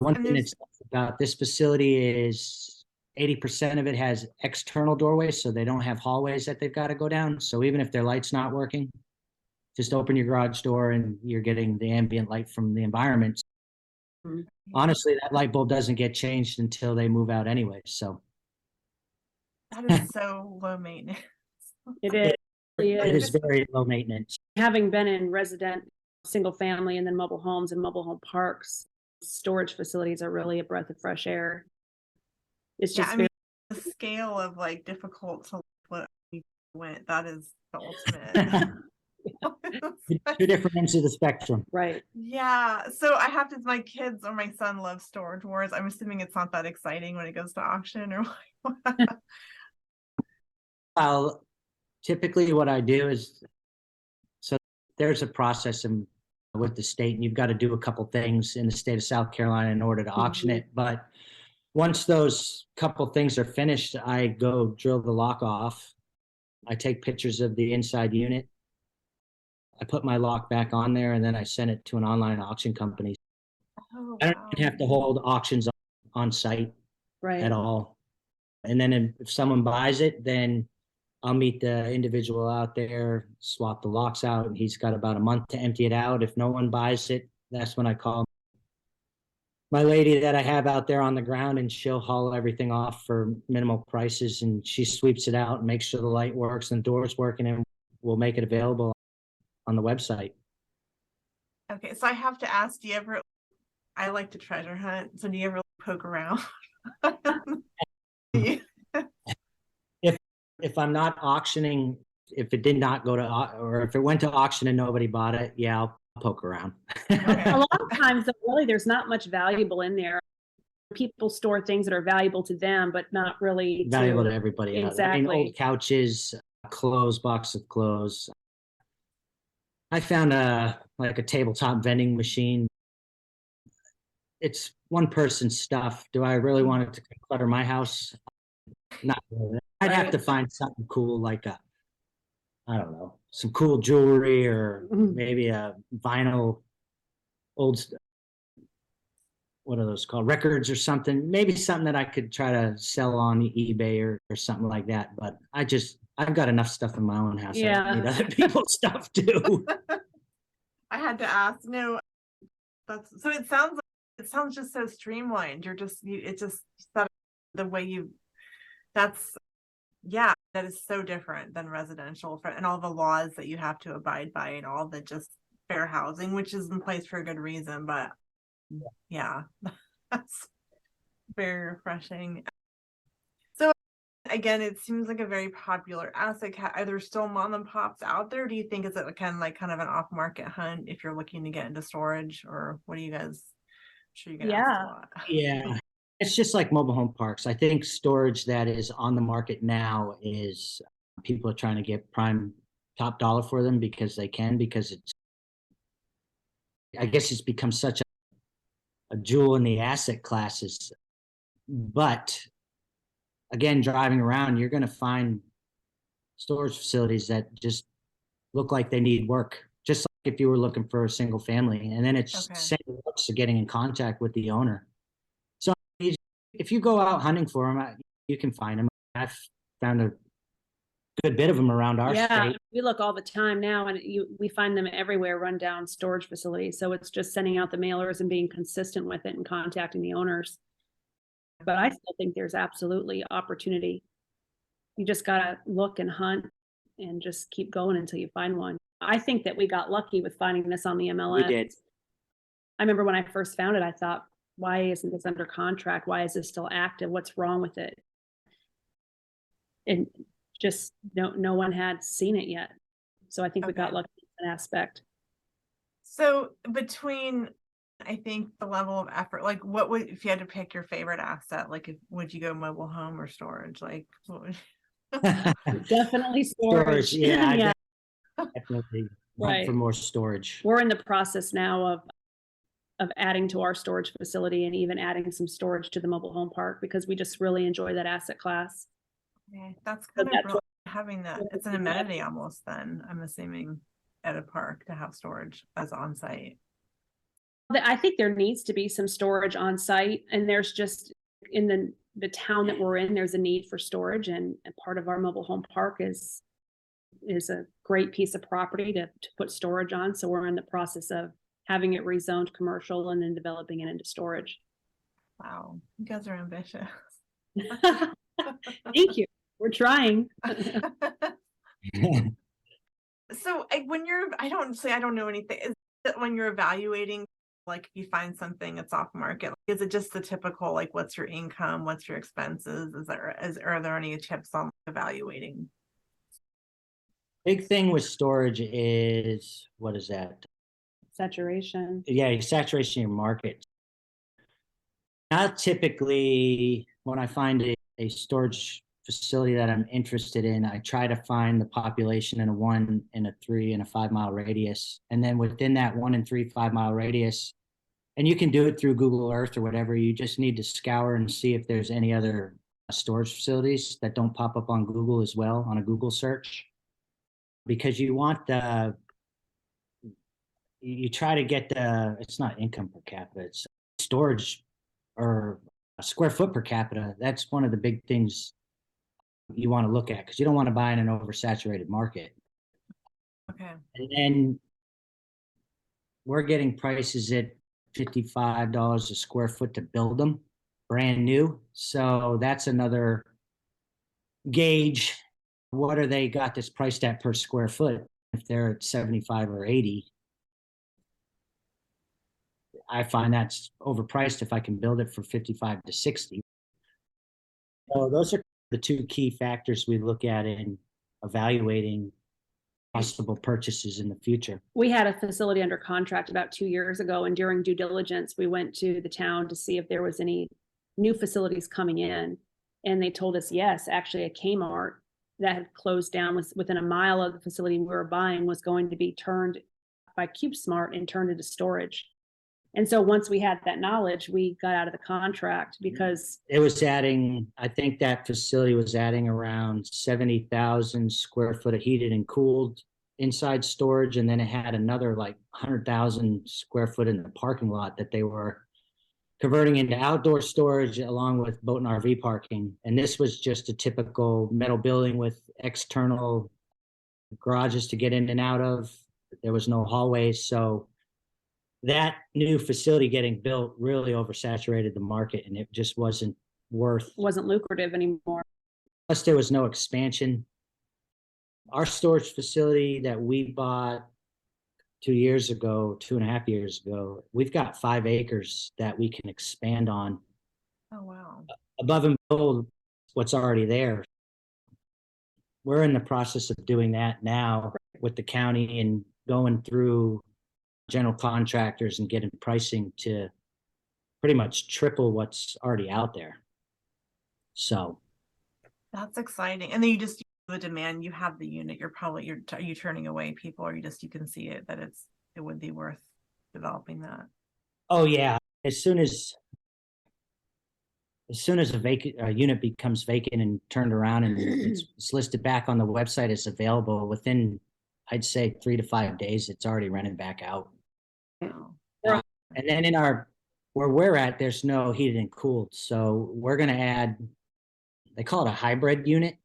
One And thing there's- that's about this facility is 80% of it has external doorways, so they don't have hallways that they've got to go down. So even if their light's not working, just open your garage door and you're getting the ambient light from the environment. Honestly, that light bulb doesn't get changed until they move out anyway. So That is so low maintenance. it is. it is very low maintenance. Having been in resident, single family, and then mobile homes and mobile home parks, storage facilities are really a breath of fresh air. It's Yeah, just I very, mean, the scale of like difficult to what we went, that is the ultimate. Two different ends of the spectrum. right. Yeah, so I have to, my kids or my son loves Storage Wars. I'm assuming it's not that exciting when it goes to auction or what. Well, typically what I do is, so there's a process with the state, and you've got to do a couple things in the state of South Carolina in order to auction it. But once those couple things are finished, I go drill the lock off. I take pictures of the inside unit. I put my lock back on there, and then I send it to an online auction company. Oh, I don't wow. even have to hold auctions on site Right. at all. And then if someone buys it, then I'll meet the individual out there, swap the locks out, and he's got about a month to empty it out. If no one buys it, that's when I call my lady that I have out there on the ground, and she'll haul everything off for minimal prices, and she sweeps it out and makes sure the light works and the door's working, and we'll make it available on the website. Okay, so I have to ask, do you ever, I like to treasure hunt, so do you ever poke around? If I'm not auctioning, if it did not go to, or if it went to auction and nobody bought it, yeah, I'll poke around. Okay. A lot of times, though, really, there's not much valuable in there. People store things that are valuable to them, but not really Valuable to everybody else. I mean, Exactly. old couches, clothes, box of clothes. I found like a tabletop vending machine. It's one person's stuff. Do I really want it to clutter my house? Not really. I'd have to find something cool, like I don't know, some cool jewelry, or maybe a vinyl old, what are those called? Records or something. Maybe something that I could try to sell on eBay or something like that. But I've got enough stuff in my own house. I don't need other people's stuff too. I had to ask. No, that's so. It sounds just so streamlined. You're just it just that the way you. That's yeah. That is so different than residential and all the laws that you have to abide by and all the just fair housing, which is in place for a good reason. But yeah, that's very refreshing. So Again, it seems like a very popular asset. Are there still mom and pops out there? Do you think it's kind of an off market hunt if you're looking to get into storage, or what do you guys? I'm sure you get asked a lot. Yeah, it's just like mobile home parks. I think storage that is on the market now is people are trying to get prime top dollar for them because they can, because I guess it's become such a jewel in the asset classes. But again, driving around, you're going to find storage facilities that just look like they need work, just like if you were looking for a single family. And then it's same to getting in contact with the owner. So if you go out hunting for them, you can find them. I've found a good bit of them around our state. We look all the time now, and we find them everywhere, run down storage facilities. So it's just sending out the mailers and being consistent with it and contacting the owners. But I still think there's absolutely opportunity. You just gotta look and hunt and just keep going until you find one. I think that we got lucky with finding this on the MLS. We did. I remember when I first found it, I thought, why isn't this under contract? Why is this still active? What's wrong with it? And just no one had seen it yet. So I think we got lucky in that aspect. So between, I think, the level of effort, like what would, if you had to pick your favorite asset, like would you go mobile home or storage? Like what would Definitely storage. Yeah, definitely Right. for more storage. We're in the process now of adding to our storage facility and even adding some storage to the mobile home park because we just really enjoy that asset class. Okay, that's kind of having that. It's an amenity almost then, I'm assuming, at a park to have storage as on site. I think there needs to be some storage on site, and there's just in the town that we're in, there's a need for storage, and part of our mobile home park is a great piece of property to put storage on. So we're in the process of having it rezoned commercial and then developing it into storage. Wow, you guys are ambitious. Thank you. We're trying. So when you're, I don't know anything. Is it when you're evaluating, like if you find something that's off market, is it just the typical, like what's your income, what's your expenses? Are there any tips on evaluating? Big thing with storage is, what is that? Saturation. Yeah, saturation in your market. Now, typically, when I find a storage facility that I'm interested in, I try to find the population in a 1, and a 3, and a 5 mile radius. And then within that 1 and 3, 5 mile radius, and you can do it through Google Earth or whatever, you just need to scour and see if there's any other storage facilities that don't pop up on Google as well, on a Google search. Because you want you try to get it's not income per capita, it's storage or square foot per capita. That's one of the big things you want to look at, because you don't want to buy in an oversaturated market. Okay. And then we're getting prices at $55 a square foot to build them brand new. So that's another gauge. What are they got this priced at per square foot? If they're at 75 or 80, I find that's overpriced if I can build it for 55 to 60. So those are the two key factors we look at in evaluating possible purchases in the future. We had a facility under contract about 2 years ago, and during due diligence, we went to the town to see if there was any new facilities coming in. And they told us, yes, actually a Kmart that had closed down was within a mile of the facility we were buying was going to be turned by CubeSmart and turned into storage. And so once we had that knowledge, we got out of the contract because it was adding, I think that facility was adding around 70,000 square foot of heated and cooled inside storage. And then it had another like 100,000 square foot in the parking lot that they were converting into outdoor storage along with boat and RV parking. And this was just a typical metal building with external garages to get in and out of. There was no hallways. So that new facility getting built really oversaturated the market, and it just wasn't lucrative anymore. Plus there was no expansion. Our storage facility that we bought 2.5 years ago, we've got 5 acres that we can expand on. Oh, wow. Above and below what's already there. we're in the process of doing that now with the county and going through general contractors and getting pricing to pretty much triple what's already out there. So That's exciting. And then you just the demand, you have the unit, are you turning away people, or you can see it that it would be worth developing that. oh yeah, as soon as a unit becomes vacant and turned around and it's listed back on the website, it's available within, I'd say 3 to 5 days, it's already rented back out. Wow. And then where we're at, there's no heated and cooled. So we're going to add, they call it a hybrid unit.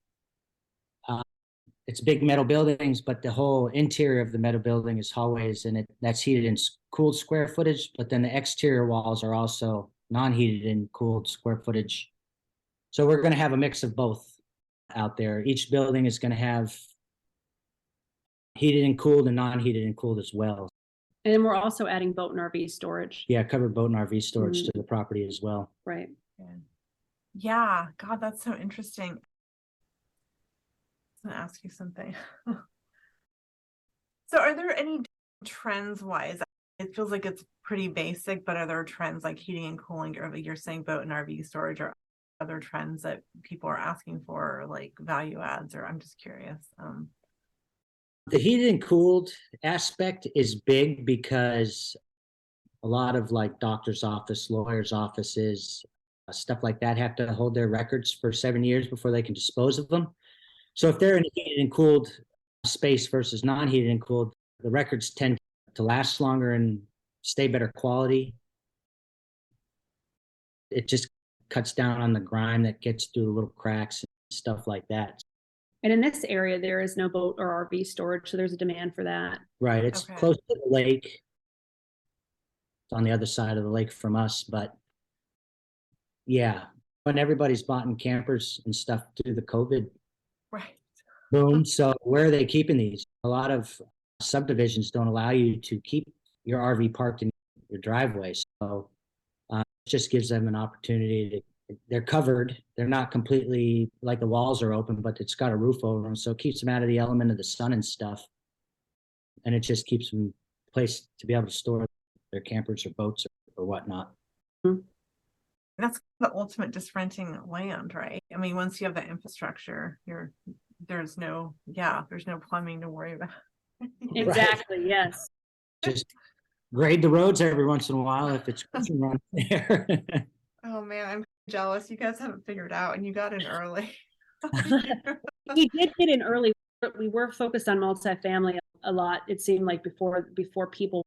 It's big metal buildings, but the whole interior of the metal building is hallways, and that's heated and cooled square footage. But then the exterior walls are also non-heated and cooled square footage. So we're going to have a mix of both out there. Each building is going to have heated and cooled and non-heated and cooled as well. And then we're also adding boat and RV storage. Yeah, covered boat and RV storage to the property as well. Right. Yeah, God, that's so interesting. I'm gonna ask you something. So are there any trends wise? It feels like it's pretty basic, but are there trends like heating and cooling, or like you're saying boat and RV storage, or other trends that people are asking for, like value adds? Or I'm just curious. The heated and cooled aspect is big because a lot of like doctor's office, lawyers' offices, stuff like that have to hold their records for 7 years before they can dispose of them. So if they're in a heated and cooled space versus non-heated and cooled, the records tend to last longer and stay better quality. It just cuts down on the grime that gets through the little cracks and stuff like that. And in this area, there is no boat or RV storage, so there's a demand for that. Right. It's Okay. close to the lake. It's on the other side of the lake from us, but yeah, when everybody's bought in campers and stuff through the COVID Right. boom. So where are they keeping these? A lot of subdivisions don't allow you to keep your RV parked in your driveway. So it just gives them an opportunity they're covered. They're not completely like the walls are open, but it's got a roof over them. So it keeps them out of the element of the sun and stuff. And it just keeps them a place to be able to store their campers or boats or whatnot. That's the ultimate, just renting land, right? I mean, once you have that infrastructure, there's no plumbing to worry about. Exactly. Yes. Just grade the roads every once in a while if it's around there. Oh man, I'm jealous. You guys haven't figured out, and you got in early. We did get in early. We were focused on multifamily a lot. It seemed like before people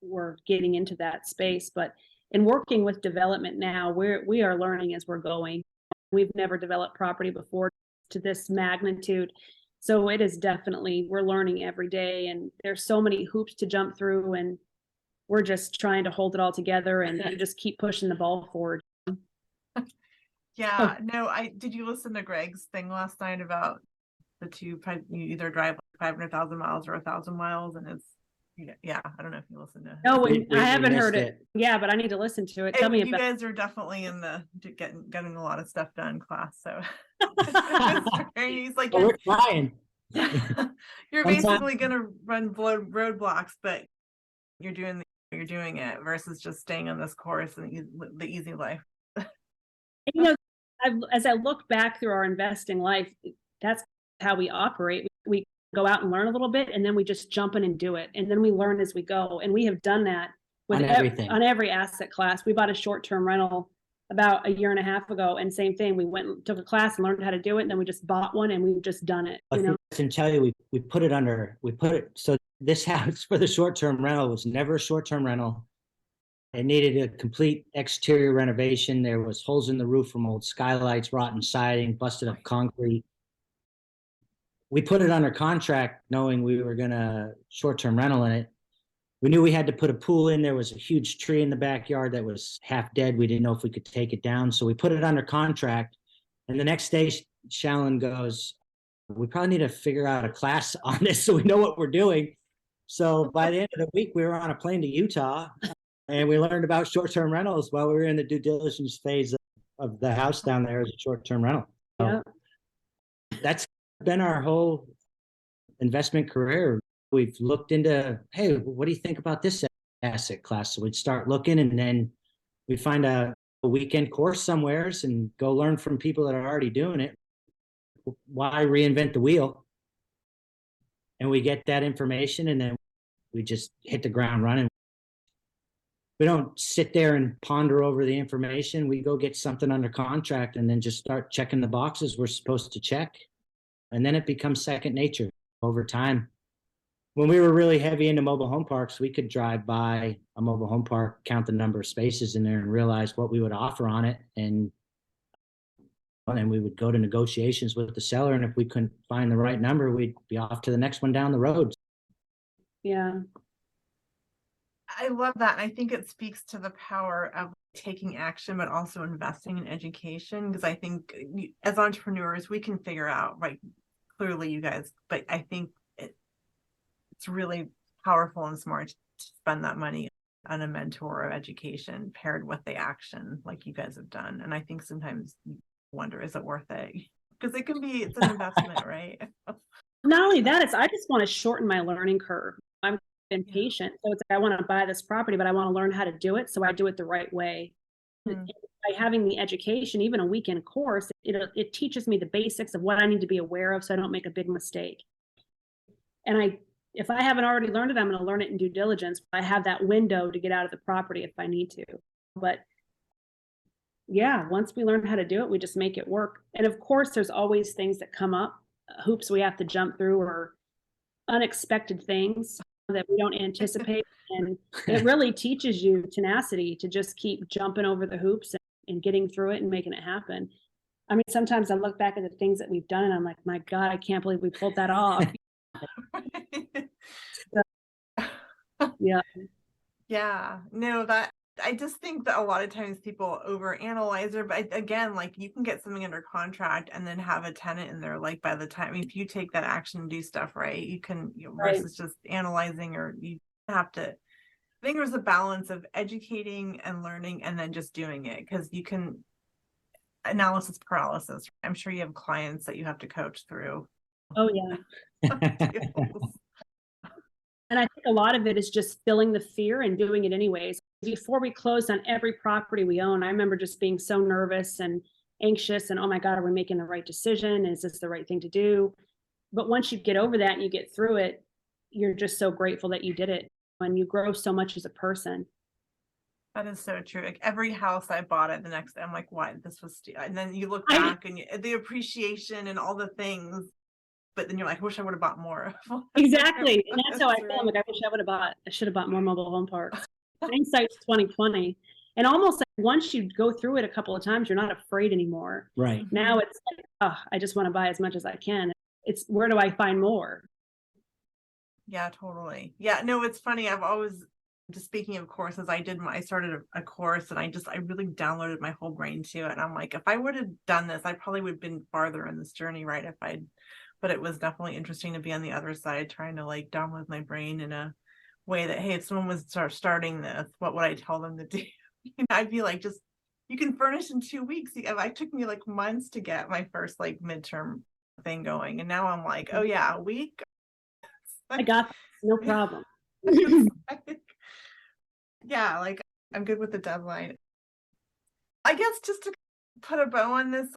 were getting into that space, but in working with development now, we are learning as we're going. We've never developed property before to this magnitude. So it is definitely, we're learning every day, and there's so many hoops to jump through, and we're just trying to hold it all together and just keep pushing the ball forward. Yeah, no, did you listen to Greg's thing last night about you either drive 500,000 miles or 1,000 miles, and it's, yeah, I don't know if you listen to. No, I haven't heard it. Yeah, but I need to listen to it. Tell me You about. guys are definitely in the getting a lot of stuff done class. So he's like, we're trying. You're basically gonna run roadblocks, but you're doing it versus just staying on this course and the easy life. You know, as I look back through our investing life, that's how we operate. We go out and learn a little bit, and then we just jump in and do it. And then we learn as we go. And we have done that with everything. On every asset class. We bought a short-term rental about a year and a half ago, and same thing. We went and took a class and learned how to do it. And then we just bought one, and we've just done it. I can tell you, so this house for the short-term rental was never a short-term rental. It needed a complete exterior renovation. There was holes in the roof from old skylights, rotten siding, busted up concrete. We put it under contract knowing we were gonna short-term rental in it. We knew we had to put a pool in. There was a huge tree in the backyard that was half dead. We didn't know if we could take it down. So we put it under contract. And the next day, Shalon goes, we probably need to figure out a class on this so we know what we're doing. So by the end of the week, we were on a plane to Utah. And we learned about short-term rentals while we were in the due diligence phase of the house down there as a short-term rental. So Yeah. that's been our whole investment career. We've looked into, hey, what do you think about this asset class? So we'd start looking, and then we find a weekend course somewheres and go learn from people that are already doing it. Why reinvent the wheel? And we get that information, and then we just hit the ground running. We don't sit there and ponder over the information. We go get something under contract and then just start checking the boxes we're supposed to check. And then it becomes second nature over time. When we were really heavy into mobile home parks, we could drive by a mobile home park, count the number of spaces in there, and realize what we would offer on it. And we would go to negotiations with the seller. And if we couldn't find the right number, we'd be off to the next one down the road. Yeah. I love that. I think it speaks to the power of taking action, but also investing in education. Because I think as entrepreneurs, we can figure out, right, clearly you guys, but I think it's really powerful and smart to spend that money on a mentor or education paired with the action like you guys have done. And I think sometimes you wonder, is it worth it? Because it can be, it's an investment, right? Not only that, I just want to shorten my learning curve. I'm impatient. So it's like, I want to buy this property, but I want to learn how to do it. So I do it the right way. By having the education, even a weekend course, it teaches me the basics of what I need to be aware of so I don't make a big mistake. And if I haven't already learned it, I'm going to learn it in due diligence. I have that window to get out of the property if I need to. But yeah, once we learn how to do it, we just make it work. And of course, there's always things that come up, hoops we have to jump through, or unexpected things that we don't anticipate. And it really teaches you tenacity to just keep jumping over the hoops and getting through it and making it happen. I mean, sometimes I look back at the things that we've done and I'm like, my God, I can't believe we pulled that off. Yeah. Yeah. No, that I just think that a lot of times people overanalyze it, but again, like you can get something under contract and then have a tenant in there. Like by the time, if you take that action and do stuff right, you can, versus just analyzing, or you have to, I think there's a balance of educating and learning and then just doing it, because you can analysis paralysis. I'm sure you have clients that you have to coach through. Oh yeah. And I think a lot of it is just feeling the fear and doing it anyways. Before we closed on every property we own, I remember just being so nervous and anxious and, oh my God, are we making the right decision? Is this the right thing to do? But once you get over that and you get through it, you're just so grateful that you did it, and you grow so much as a person. That is so true. Like every house I bought it the next day, I'm like, why? This was, and then you look back and the appreciation and all the things. But then you're like, I wish I would have bought more. Exactly. And that's how I feel. I'm like, I should have bought more mobile home parks. Hindsight's 2020. And almost like once you go through it a couple of times, you're not afraid anymore. Right. Now it's like, oh, I just want to buy as much as I can. It's where do I find more? Yeah, totally. Yeah, no, it's funny. I've always, just speaking of courses, I started a course and I really downloaded my whole brain to it. And I'm like, if I would have done this, I probably would have been farther in this journey, right? But it was definitely interesting to be on the other side, trying to like download my brain in a way that, hey, if someone was starting this, what would I tell them to do? I'd be like, just, you can furnish in 2 weeks. It took me like months to get my first like midterm thing going. And now I'm like, oh yeah, a week. I got this, no problem. Yeah, like I'm good with the deadline. I guess just to put a bow on this,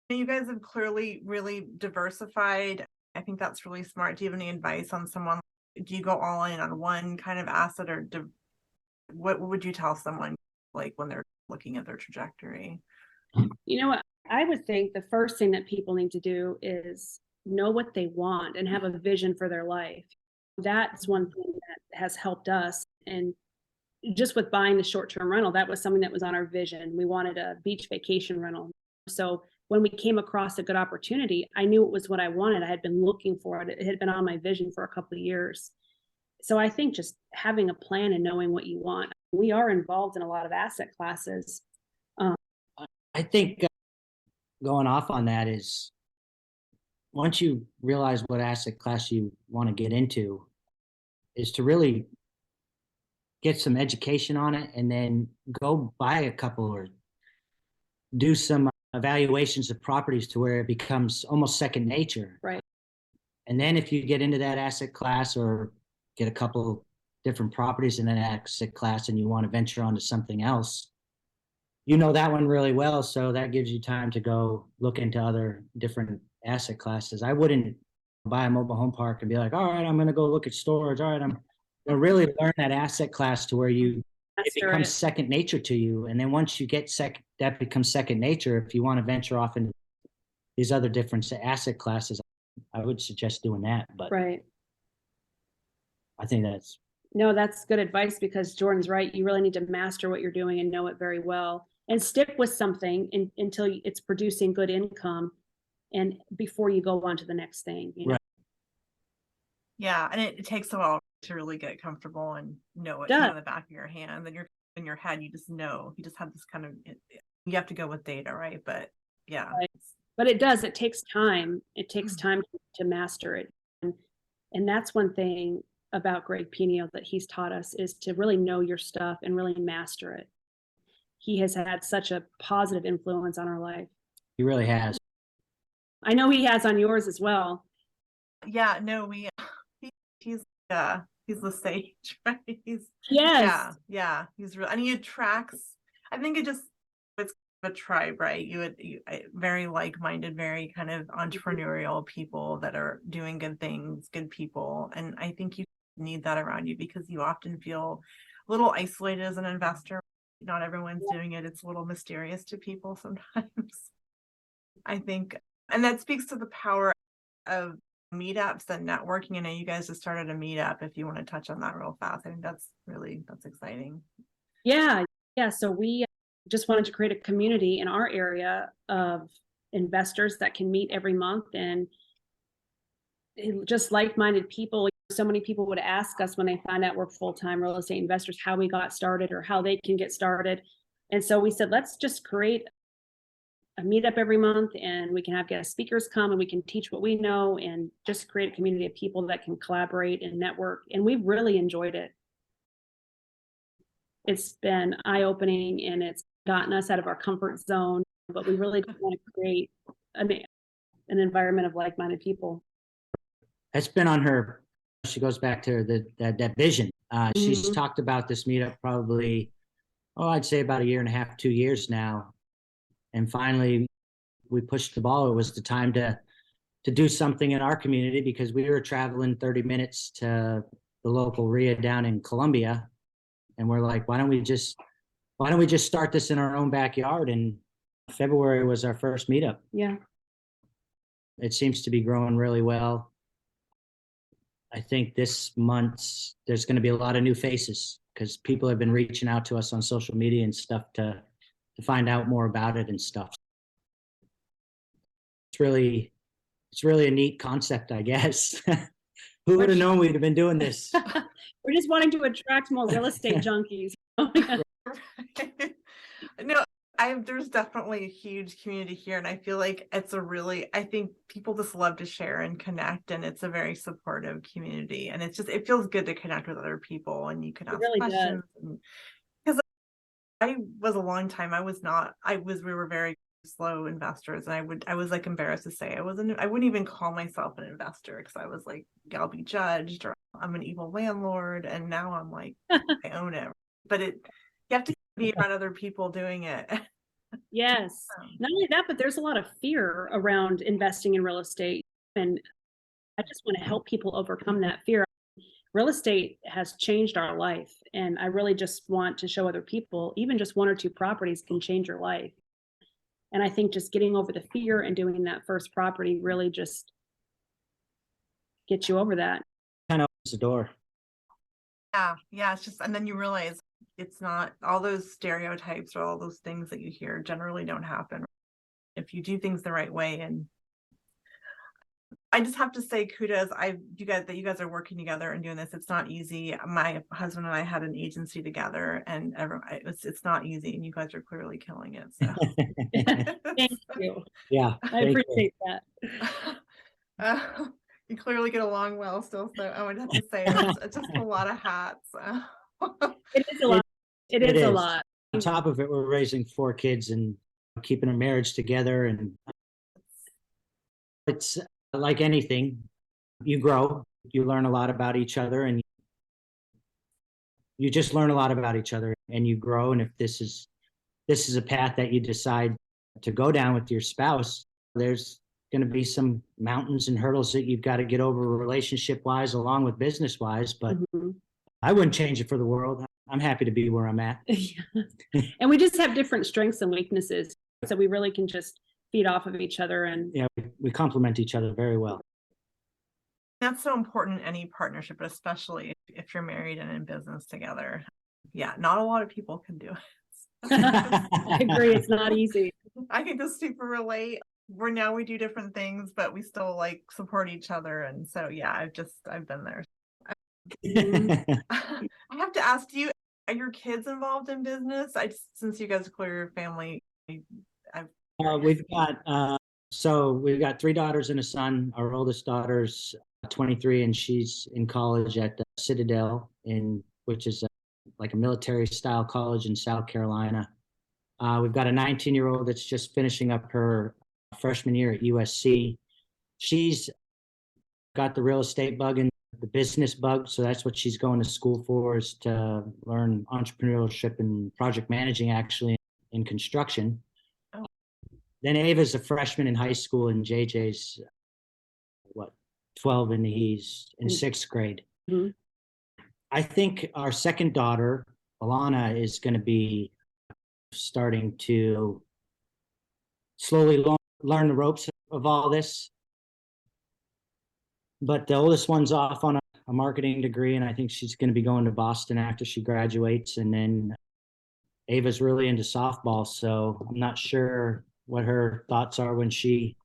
you guys have clearly really diversified. I think that's really smart. Do you have any advice on someone? Do you go all in on one kind of asset, or what would you tell someone like when they're looking at their trajectory? You know what? I would think the first thing that people need to do is know what they want and have a vision for their life. That's one thing that has helped us. And just with buying the short-term rental, that was something that was on our vision. We wanted a beach vacation rental. So when we came across a good opportunity, I knew it was what I wanted. I had been looking for it. It had been on my vision for a couple of years. So I think just having a plan and knowing what you want. We are involved in a lot of asset classes. I think going off on that is, once you realize what asset class you want to get into, is to really get some education on it and then go buy a couple or do some evaluations of properties to where it becomes almost second nature. Right. And then if you get into that asset class or get a couple different properties in that asset class and you want to venture onto something else, you know that one really well. So that gives you time to go look into other different asset classes. I wouldn't buy a mobile home park and be like, all right, I'm going to go look at storage. All right, I'm going to really learn that asset class to where it becomes second nature to you. And then once you get that becomes second nature. If you want to venture off into these other different asset classes, I would suggest doing that. But Right. I think that's good advice, because Jordan's right. You really need to master what you're doing and know it very well, and stick with something until it's producing good income, and before you go on to the next thing. You know? Right. Yeah, and it takes a while to really get comfortable and know it in the back of your hand. Then you're in your head, you just know. You just have this kind of, you have to go with data, right? But yeah. Right. But it takes time. It takes time to master it. And that's one thing about Greg Pino that he's taught us, is to really know your stuff and really master it. He has had such a positive influence on our life. He really has. I know he has on yours as well. Yeah, no, he's the sage, right? Yes. Yeah, he's real, and he attracts, I think it's a tribe, right? You very like-minded, very kind of entrepreneurial people that are doing good things, good people. And I think you need that around you, because you often feel a little isolated as an investor. Not everyone's doing it. It's a little mysterious to people sometimes, I think. And that speaks to the power of meetups and networking. I know you guys just started a meetup. If you want to touch on that real fast, I think that's exciting. Yeah. So we just wanted to create a community in our area of investors that can meet every month, and just like-minded people. So many people would ask us when they find out we're full-time real estate investors, how we got started or how they can get started. And so we said, let's just create a meetup every month, and we can have guest speakers come and we can teach what we know, and just create a community of people that can collaborate and network. And we've really enjoyed it. It's been eye-opening, and it's gotten us out of our comfort zone, but we really want to create an environment of like-minded people. That's been on her. She goes back to that vision. She's talked about this meetup probably, I'd say about 1.5 to 2 years now. And finally, we pushed the ball. It was the time to do something in our community, because we were traveling 30 minutes to the local RIA down in Columbia. And we're like, why don't we just start this in our own backyard? And February was our first meetup. Yeah. It seems to be growing really well. I think this month there's going to be a lot of new faces, because people have been reaching out to us on social media and stuff to find out more about it and stuff. It's really a neat concept, I guess. Who would have known we'd have been doing this? We're just wanting to attract more real estate junkies. No, there's definitely a huge community here, and I feel like I think people just love to share and connect, and it's a very supportive community, and it feels good to connect with other people, and you can ask questions. Because I was a long time, we were very slow investors, and I was like embarrassed to say I wouldn't even call myself an investor, because I was like, I'll be judged, or I'm an evil landlord. And now I'm like, I own it. But you have to be around other people doing it. Yes. Not only that, but there's a lot of fear around investing in real estate. And I just want to help people overcome that fear. Real estate has changed our life. And I really just want to show other people, even just 1 or 2 properties can change your life. And I think just getting over the fear and doing that first property really just gets you over that. Kind of opens the door. Yeah. It's just, and then you realize it's not all those stereotypes or all those things that you hear generally don't happen if you do things the right way. And I just have to say kudos. You guys are working together and doing this. It's not easy. My husband and I had an agency together, and it's not easy, and you guys are clearly killing it. So. Thank you. Yeah, I appreciate that. You clearly get along well still. So I would have to say it's just a lot of hats. It is a lot. It is a lot. On top of it, we're raising 4 kids, and keeping a marriage together. And it's like anything, you grow, you learn a lot about each other, and you just learn a lot about each other and you grow. And if this is a path that you decide to go down with your spouse, there's going to be some mountains and hurdles that you've got to get over relationship wise, along with business wise, but I wouldn't change it for the world. I'm happy to be where I'm at. Yeah. And we just have different strengths and weaknesses. So we really can just feed off of each other. And yeah, we complement each other very well. That's so important in any partnership, but especially if you're married and in business together. Yeah, not a lot of people can do it. I agree. It's not easy. I can just super relate. We do different things, but we still like support each other. And so, yeah, I've been there. I have to ask you, are your kids involved in business? Since you guys clear your family, we've got 3 daughters and a son. Our oldest daughter's 23 and she's in college at Citadel, which is like a military style college in South Carolina. We've got a 19-year-old that's just finishing up her freshman year at USC. She's got the real estate bug and the business bug, so that's what she's going to school for, is to learn entrepreneurship and project managing, actually, in construction. Oh. Then Ava's a freshman in high school, and JJ's 12, and he's in 6th grade. Mm-hmm. I think our second daughter, Alana, is going to be starting to slowly learn the ropes of all this. But the oldest one's off on a marketing degree, and I think she's going to be going to Boston after she graduates. And then Ava's really into softball, so I'm not sure what her thoughts are when she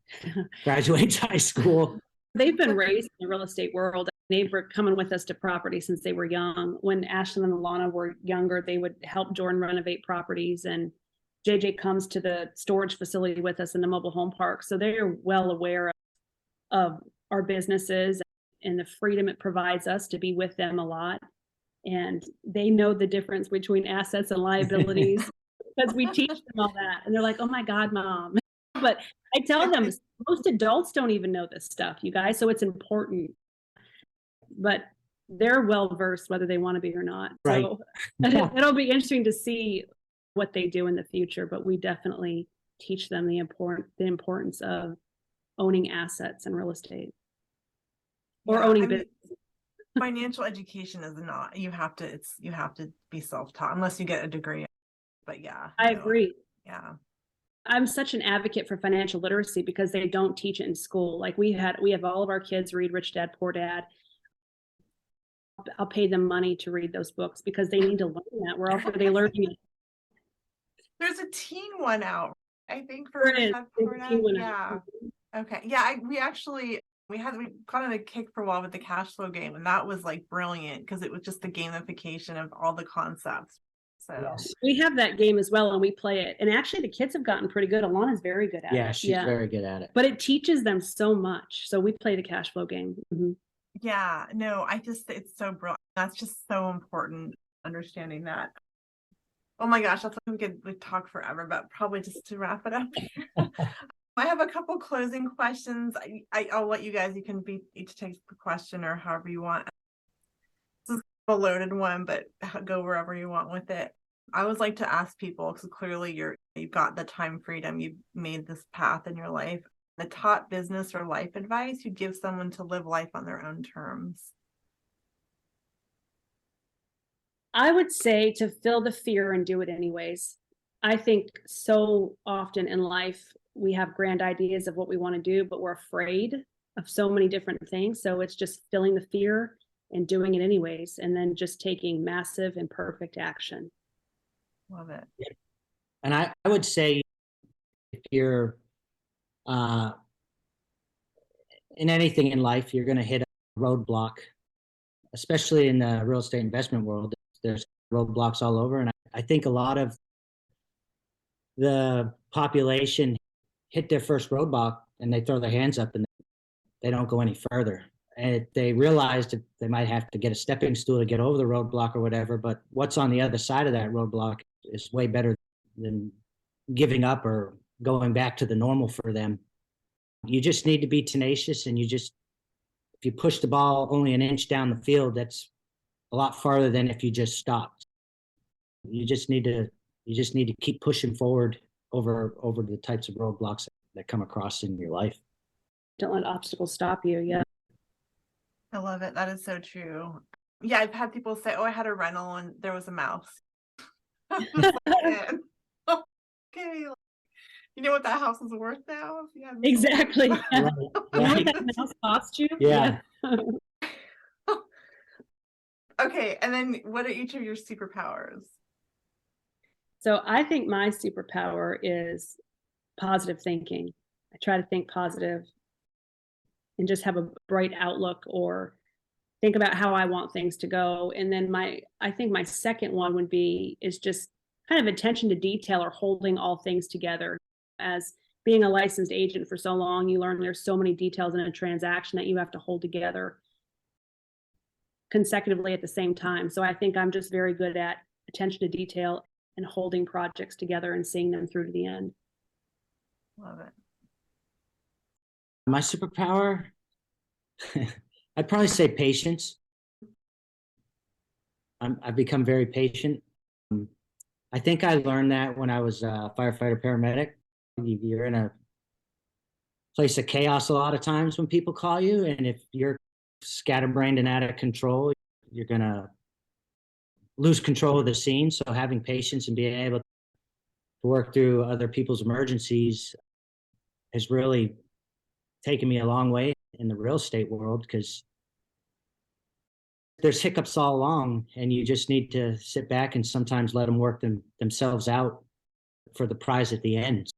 graduates high school. They've been raised in the real estate world. They were coming with us to property since they were young. When Ashlyn and Alana were younger, they would help Jordan renovate properties, and JJ comes to the storage facility with us in the mobile home park. So they're well aware of our businesses and the freedom it provides us to be with them a lot. And they know the difference between assets and liabilities because we teach them all that. And they're like, oh my God, Mom. But I tell them most adults don't even know this stuff, you guys. So it's important. But they're well versed whether they want to be or not. Right. So it'll be interesting to see what they do in the future. But we definitely teach them the importance of owning assets and real estate, or owning business. Financial education is not, you have to be self-taught unless you get a degree. But yeah, I agree. Yeah. I'm such an advocate for financial literacy because they don't teach it in school. Like we have all of our kids read Rich Dad, Poor Dad. I'll pay them money to read those books because they need to learn that. Where else are they learning it? There's a teen one out, I think, for Rich Dad, Dad, Poor Dad. Yeah. Okay. Yeah, we got on a kick for a while with the cash flow game, and that was like brilliant because it was just the gamification of all the concepts. So yes. We have that game as well, and we play it. And actually, the kids have gotten pretty good. Alana's very good at it. Yeah, she's very good at it. But it teaches them so much. So we play the cash flow game. Mm-hmm. Yeah, no, it's so brilliant. That's just so important, understanding that. Oh my gosh, I thought we could talk forever, but probably just to wrap it up. I have a couple closing questions. I'll let you guys, you can each take the question or however you want. This is a loaded one, but go wherever you want with it. I always like to ask people, because clearly you've got the time freedom, you've made this path in your life, the top business or life advice you give someone to live life on their own terms. I would say to feel the fear and do it anyways. I think so often in life, we have grand ideas of what we want to do, but we're afraid of so many different things. So it's just feeling the fear and doing it anyways, and then just taking massive and perfect action. Love it. Yeah. And I would say if you're in anything in life, you're going to hit a roadblock, especially in the real estate investment world. There's roadblocks all over. And I think a lot of the population hit their first roadblock and they throw their hands up and they don't go any further. And they realize that they might have to get a stepping stool to get over the roadblock or whatever, but what's on the other side of that roadblock is way better than giving up or going back to the normal for them. You just need to be tenacious, and if you push the ball only an inch down the field, that's a lot farther than if you just stopped. You just need to keep pushing forward over the types of roadblocks that come across in your life. Don't let obstacles stop you. Yeah. I love it. That is so true. Yeah, I've had people say, "Oh, I had a rental and there was a mouse." I'm just like, "Man, okay, you know what that house is worth now?" If you had Exactly. Right, You know right. what that mouse cost you? Yeah. Okay, and then what are each of your superpowers? So I think my superpower is positive thinking. I try to think positive and just have a bright outlook, or think about how I want things to go. And then I think my second one is just kind of attention to detail, or holding all things together. As being a licensed agent for so long, you learn there's so many details in a transaction that you have to hold together consecutively at the same time. So I think I'm just very good at attention to detail and holding projects together and seeing them through to the end. Love it. My superpower, I'd probably say patience. I've become very patient. I think I learned that when I was a firefighter paramedic. You're in a place of chaos a lot of times when people call you, and if you're scatterbrained and out of control, you're gonna lose control of the scene. So having patience and being able to work through other people's emergencies has really taken me a long way in the real estate world, because there's hiccups all along, and you just need to sit back and sometimes let them work themselves out for the prize at the end.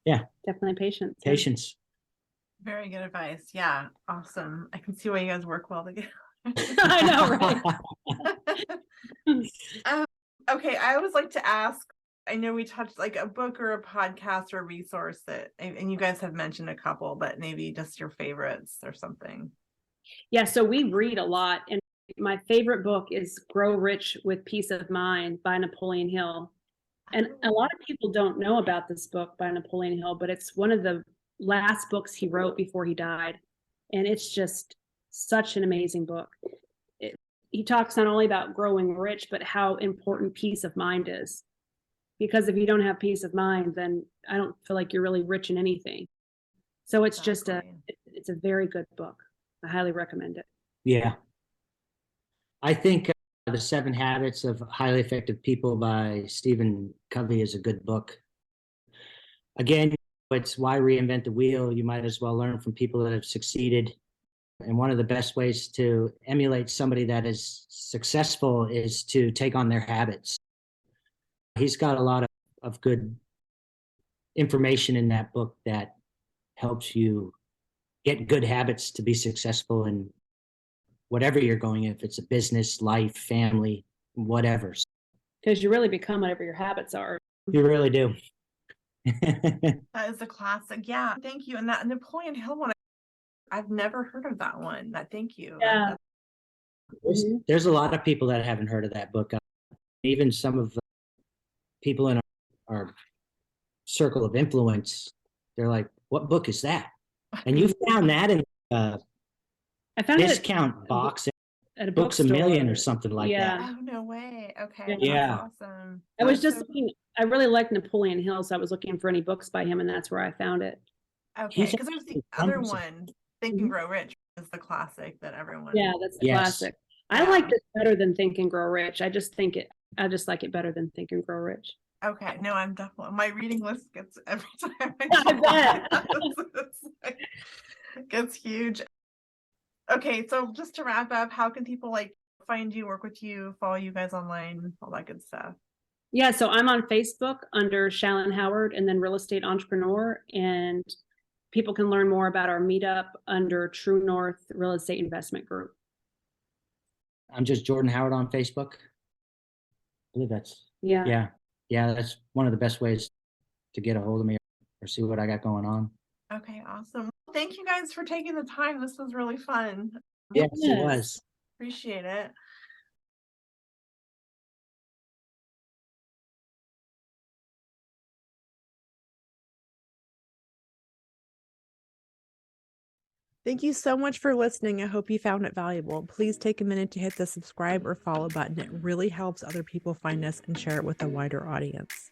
Yeah. Definitely patience. Patience. Very good advice. Yeah, awesome. I can see why you guys work well together. I know, right? Okay, I always like to ask, I know we touched like a book or a podcast or a resource that, and you guys have mentioned a couple, but maybe just your favorites or something. Yeah, so we read a lot, and my favorite book is Grow Rich with Peace of Mind by Napoleon Hill. And a lot of people don't know about this book by Napoleon Hill, but it's one of the last books he wrote before he died. And it's just such an amazing book. He talks not only about growing rich, but how important peace of mind is. Because if you don't have peace of mind, then I don't feel like you're really rich in anything. So it's just it's a very good book. I highly recommend it. Yeah. I think The 7 Habits of Highly Effective People by Stephen Covey is a good book. Again, it's why reinvent the wheel? You might as well learn from people that have succeeded. And one of the best ways to emulate somebody that is successful is to take on their habits. He's got a lot of good information in that book that helps you get good habits to be successful in whatever you're going, if it's a business, life, family, whatever. Because you really become whatever your habits are. You really do. That is a classic. Yeah, thank you. And that Napoleon Hill one, I've never heard of that one. Thank you. Yeah. There's a lot of people that haven't heard of that book. Even some of the people in our circle of influence, they're like, "What book is that?" And you found that in I found discount box at a Books a bookstore. Million or something like that. Oh, no way. Okay. Yeah. That's awesome. I was That's just looking, I really like Napoleon Hill, so I was looking for any books by him, and that's where I found it. okay. He's Because there's the other one, Think and Grow Rich, is the classic that everyone. Yeah, that's the Yes. classic. I like this better than Think and Grow Rich. I just like it better than Think and Grow Rich. Okay. No, I'm definitely, my reading list gets every time I bet. It's like, gets huge. Okay, so just to wrap up, how can people like find you, work with you, follow you guys online, all that good stuff? Yeah, so I'm on Facebook under Shalon Howard and then Real Estate Entrepreneur, and people can learn more about our meetup under True North Real Estate Investment Group. I'm just Jordan Howard on Facebook. I believe that's Yeah. Yeah, that's one of the best ways to get a hold of me or see what I got going on. Okay, awesome. Thank you guys for taking the time. This was really fun. Yes, it was. Appreciate it. Thank you so much for listening. I hope you found it valuable. Please take a minute to hit the subscribe or follow button. It really helps other people find us and share it with a wider audience.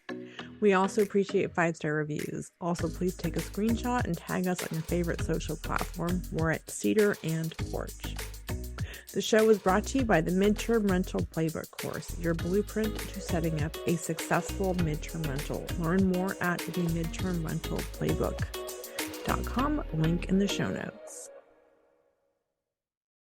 We also appreciate 5-star reviews. Also, please take a screenshot and tag us on your favorite social platform. We're at Cedar and Porch. The show was brought to you by the Mid-Term Rental Playbook course, your blueprint to setting up a successful midterm rental. Learn more at the Mid-Term Rental Playbook.com, link in the show notes.